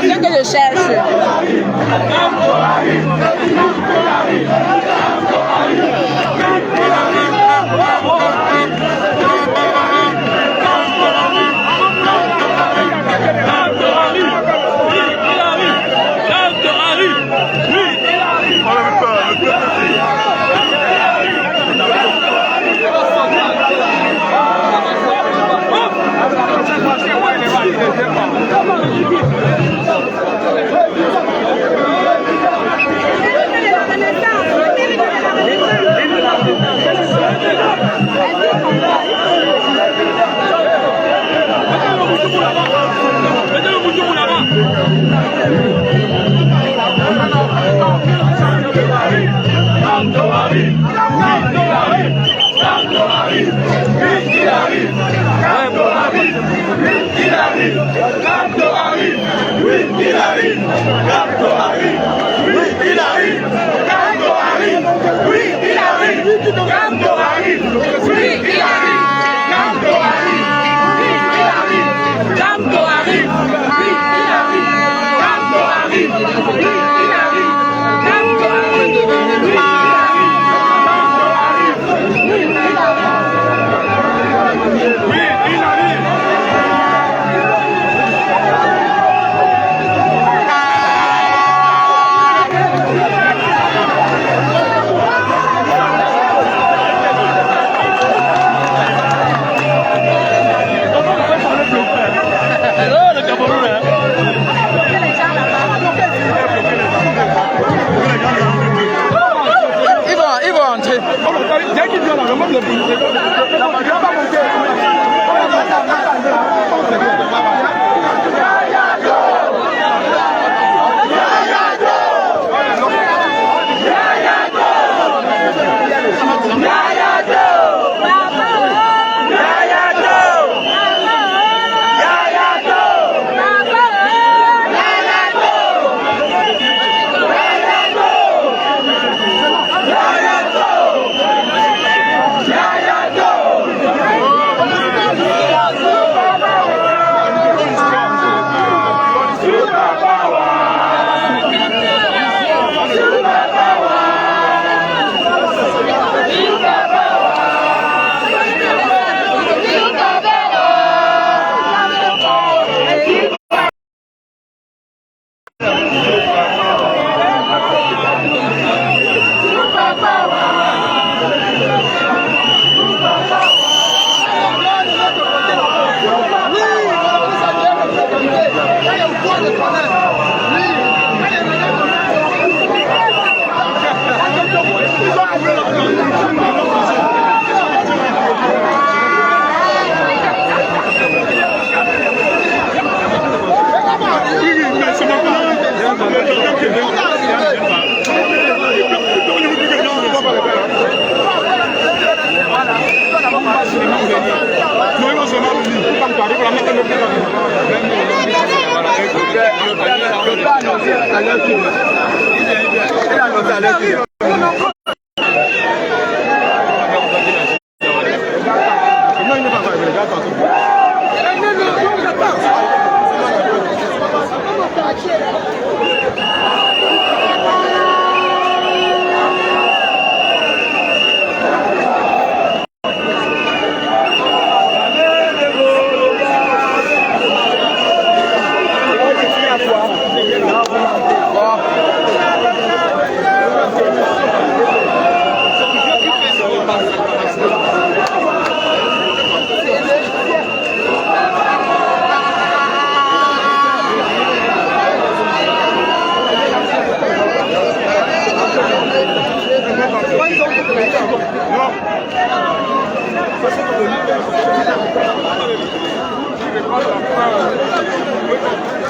C'est ce que je cherche.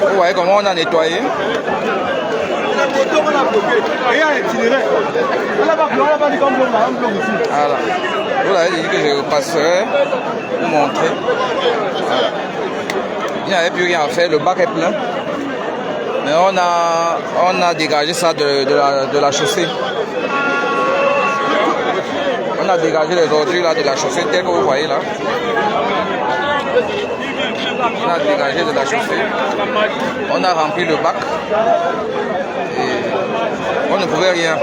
Vous voyez comment on a nettoyé. Voilà. Vous l'avez dit que je repasserai pour montrer. Voilà. Il n'y avait plus rien à faire, le bac est plein. Mais on a dégagé ça de la chaussée. On a dégagé les ordures là de la chaussée, tel que vous voyez là. On a dégagé de la chaussée. On a rempli le bac. Et on ne pouvait rien.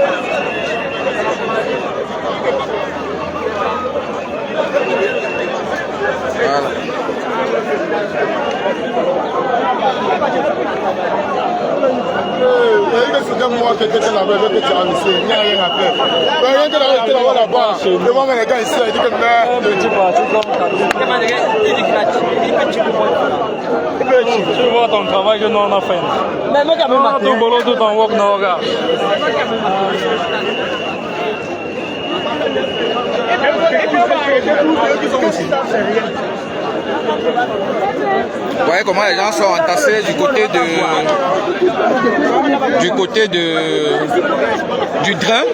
Voilà.
C'était moi qui étais là-bas, que tu as laissé, il n'y a rien à faire. Rien que là-bas, devant les gars ici, il dit que
tu vois ton travail que nous on a fait. Mais moi, quand même, tout boulot, tout en work, non, regarde.
Vous voyez comment les gens sont entassés du côté du drain.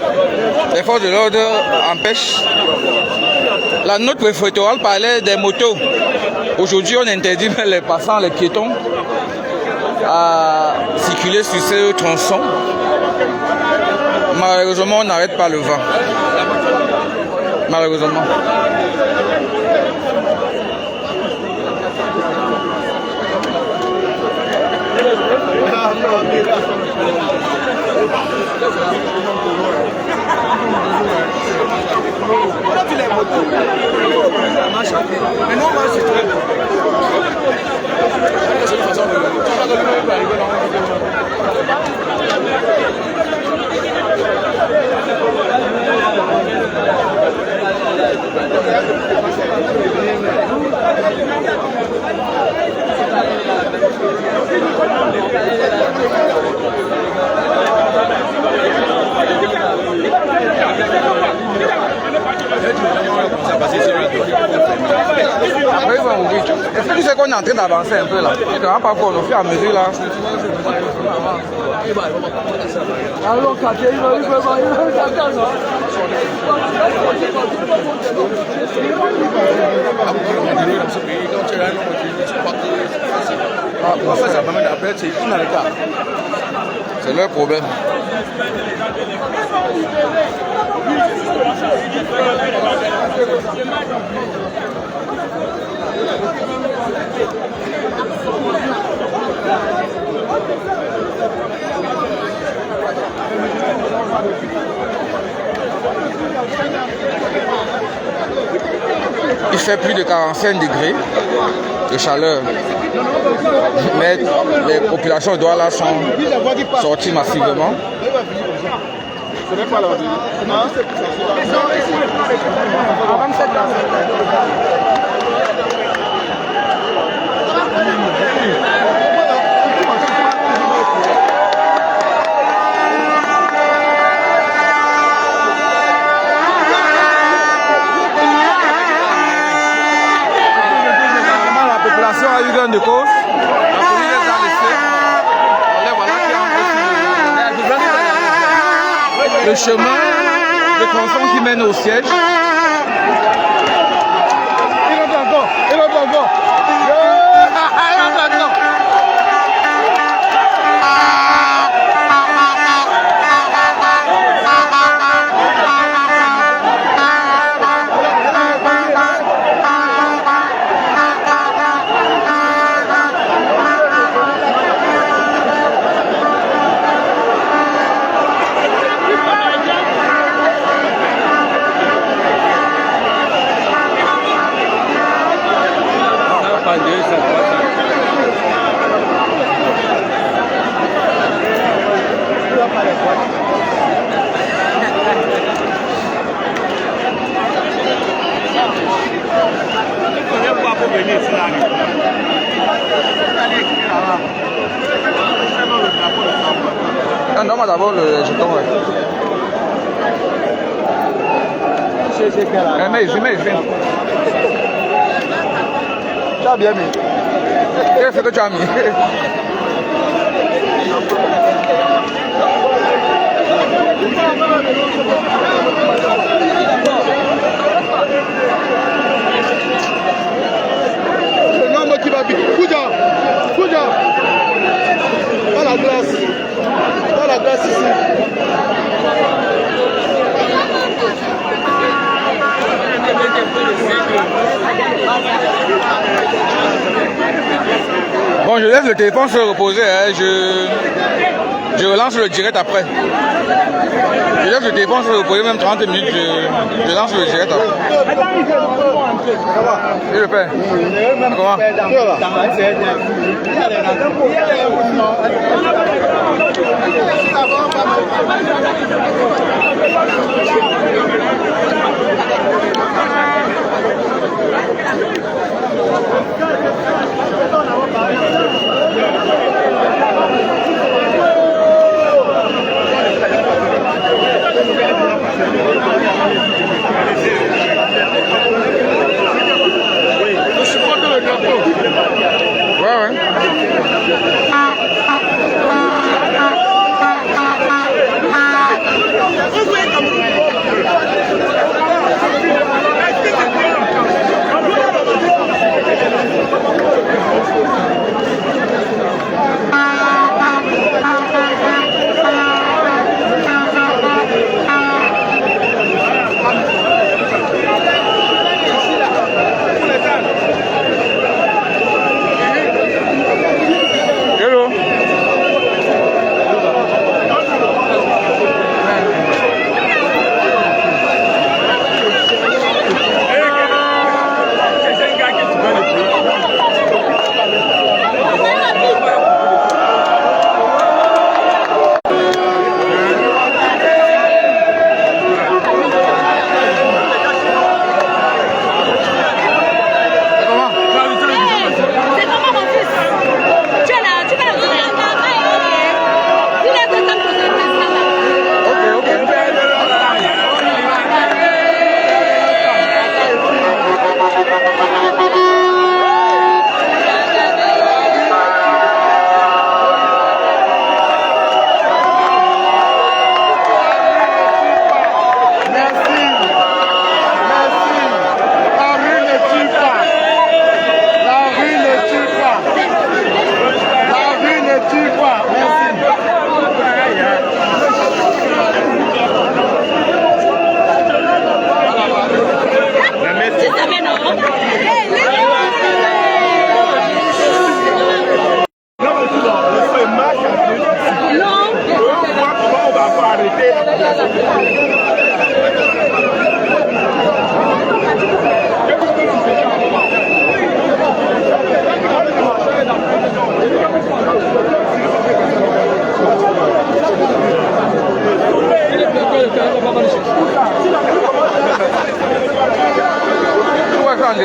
Les forces de l'ordre empêchent. La note préfectorale parlait des motos. Aujourd'hui, on interdit les passants, les piétons à circuler sur ce tronçon. Malheureusement, on n'arrête pas le vent. Malheureusement. Est-ce que tu sais qu'on est en train d'avancer un peu là? Tu ne vas pas encore, au fur et à mesure là.
Alors,
c'est leur problème. Il fait plus de 45 degrés de chaleur. Mais les populations de Douala sont sorties massivement.
Ce n'est pas la vie.
La population a eu gain de cause. La police les a laissés. Voilà qui le chemin, le tronçon qui mène au siège.
Il est encore.
Non, d'abord le jeton. Mais tu as bien mis. Qu'est-ce que tu as mis?
L'homme qui va bien. Kouja. Dans la glace. Dans la glace ici.
Bon, je laisse le téléphone se reposer, hein. Je relance le direct après. Je laisse le téléphone se reposer même 30 minutes, je lance le direct après. Et le père. Comment? Ouais.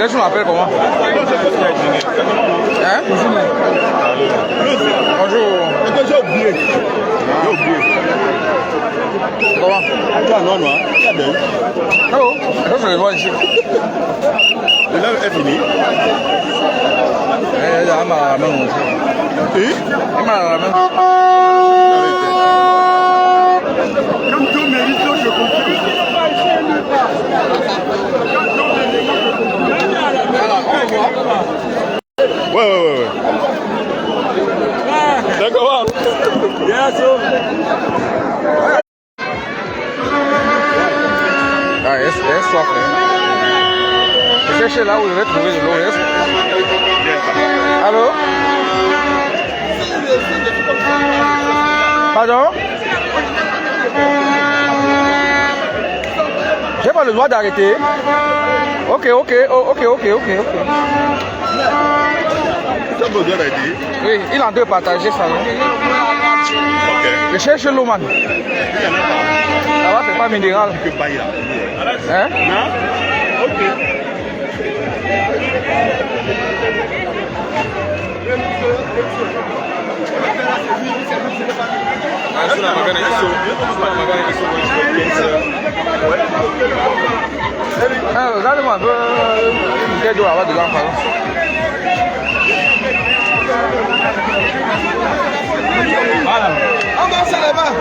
Tu m'appelles comment? Hein? Bonjour.
J'ai oublié.
Comment?
Non.
Oh, ça c'est loin ici.
Le lave est fini.
Il a ma main aussi.
Oui?
Il m'a la main.
Comme tout mérite, je comprends. Ouais. D'accord. Bien sûr.
Ah, est soif. Je cherche là où je vais trouver de l'eau. Allô? Pardon? J'ai pas le droit d'arrêter. Ok. Oui, il est en train de partager ça.
Ok.
Je cherche l'eau, man. Là-bas, c'est pas minéral. Hein?
Non? Ok.
Regarde-moi un peu. Quel doit avoir dedans, pardon.
Voilà. Ah bah, ça là-bas.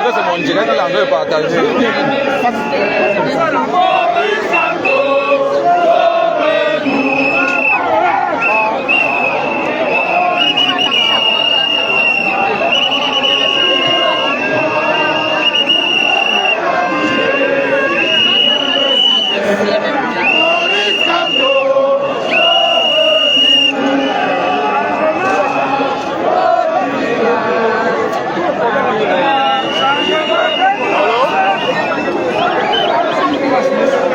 C'est mon direct, il en veut partager.
Hello?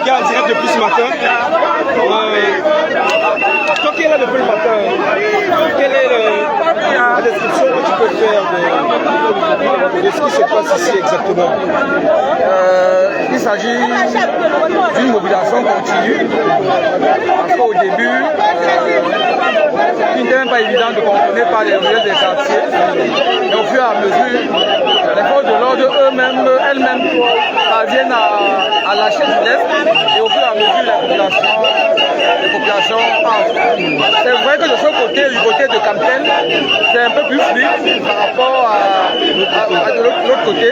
Qui est en direct depuis ce matin. Toi qui es là depuis le matin, quelle est la description que tu peux faire de ce qui se passe ici exactement?
Il s'agit d'une mobilisation continue. Parce qu'au début, il n'était même pas évident de contrôler par les ruelles des quartiers. Et au fur et à mesure, les forces de l'ordre elles-mêmes parviennent à lâcher du lest. Et au fur et à mesure, les populations entrent. C'est vrai que de ce côté, du côté de Cantel, c'est un peu plus fluide par rapport à l'autre côté,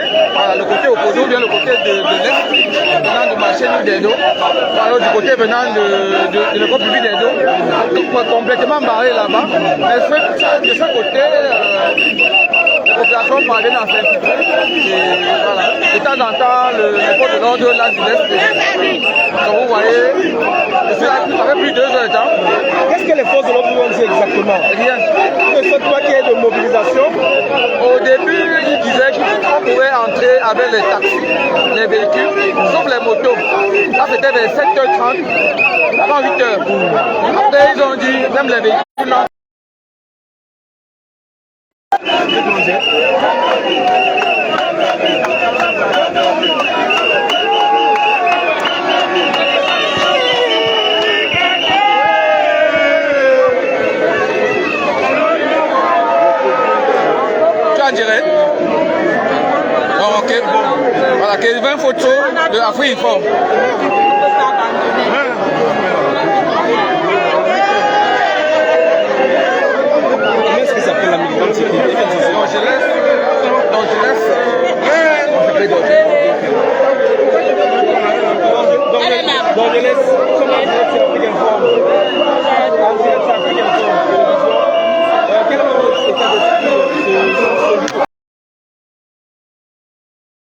le côté opposé ou bien le côté de l'est, venant de marché d'Edo, alors du côté venant de l'école publique d'Edo, complètement barré là-bas. Mais de ce côté, les populations parviennent à s'infiltrer. Et voilà. De temps en temps, les forces de l'ordre là du l'est, donc vous voyez, ça fait plus de 2 heures de temps.
Qu'est-ce que les forces de l'ordre vont dire exactement?
Rien.
Que ce soit qu'il y ait de mobilisation.
Au début, ils disaient qu'on pouvait entrer avec les taxis, les véhicules, sauf les motos. Ça, c'était vers 7h30, avant 8h. Après, ils ont dit, même les véhicules, non. Direct. Ok. Voilà, 20 photos de Afrique Info.
Est-ce que ça s'appelle la militante sécurité?
Donc je laisse.
Donc je laisse. Comment Afrique Info?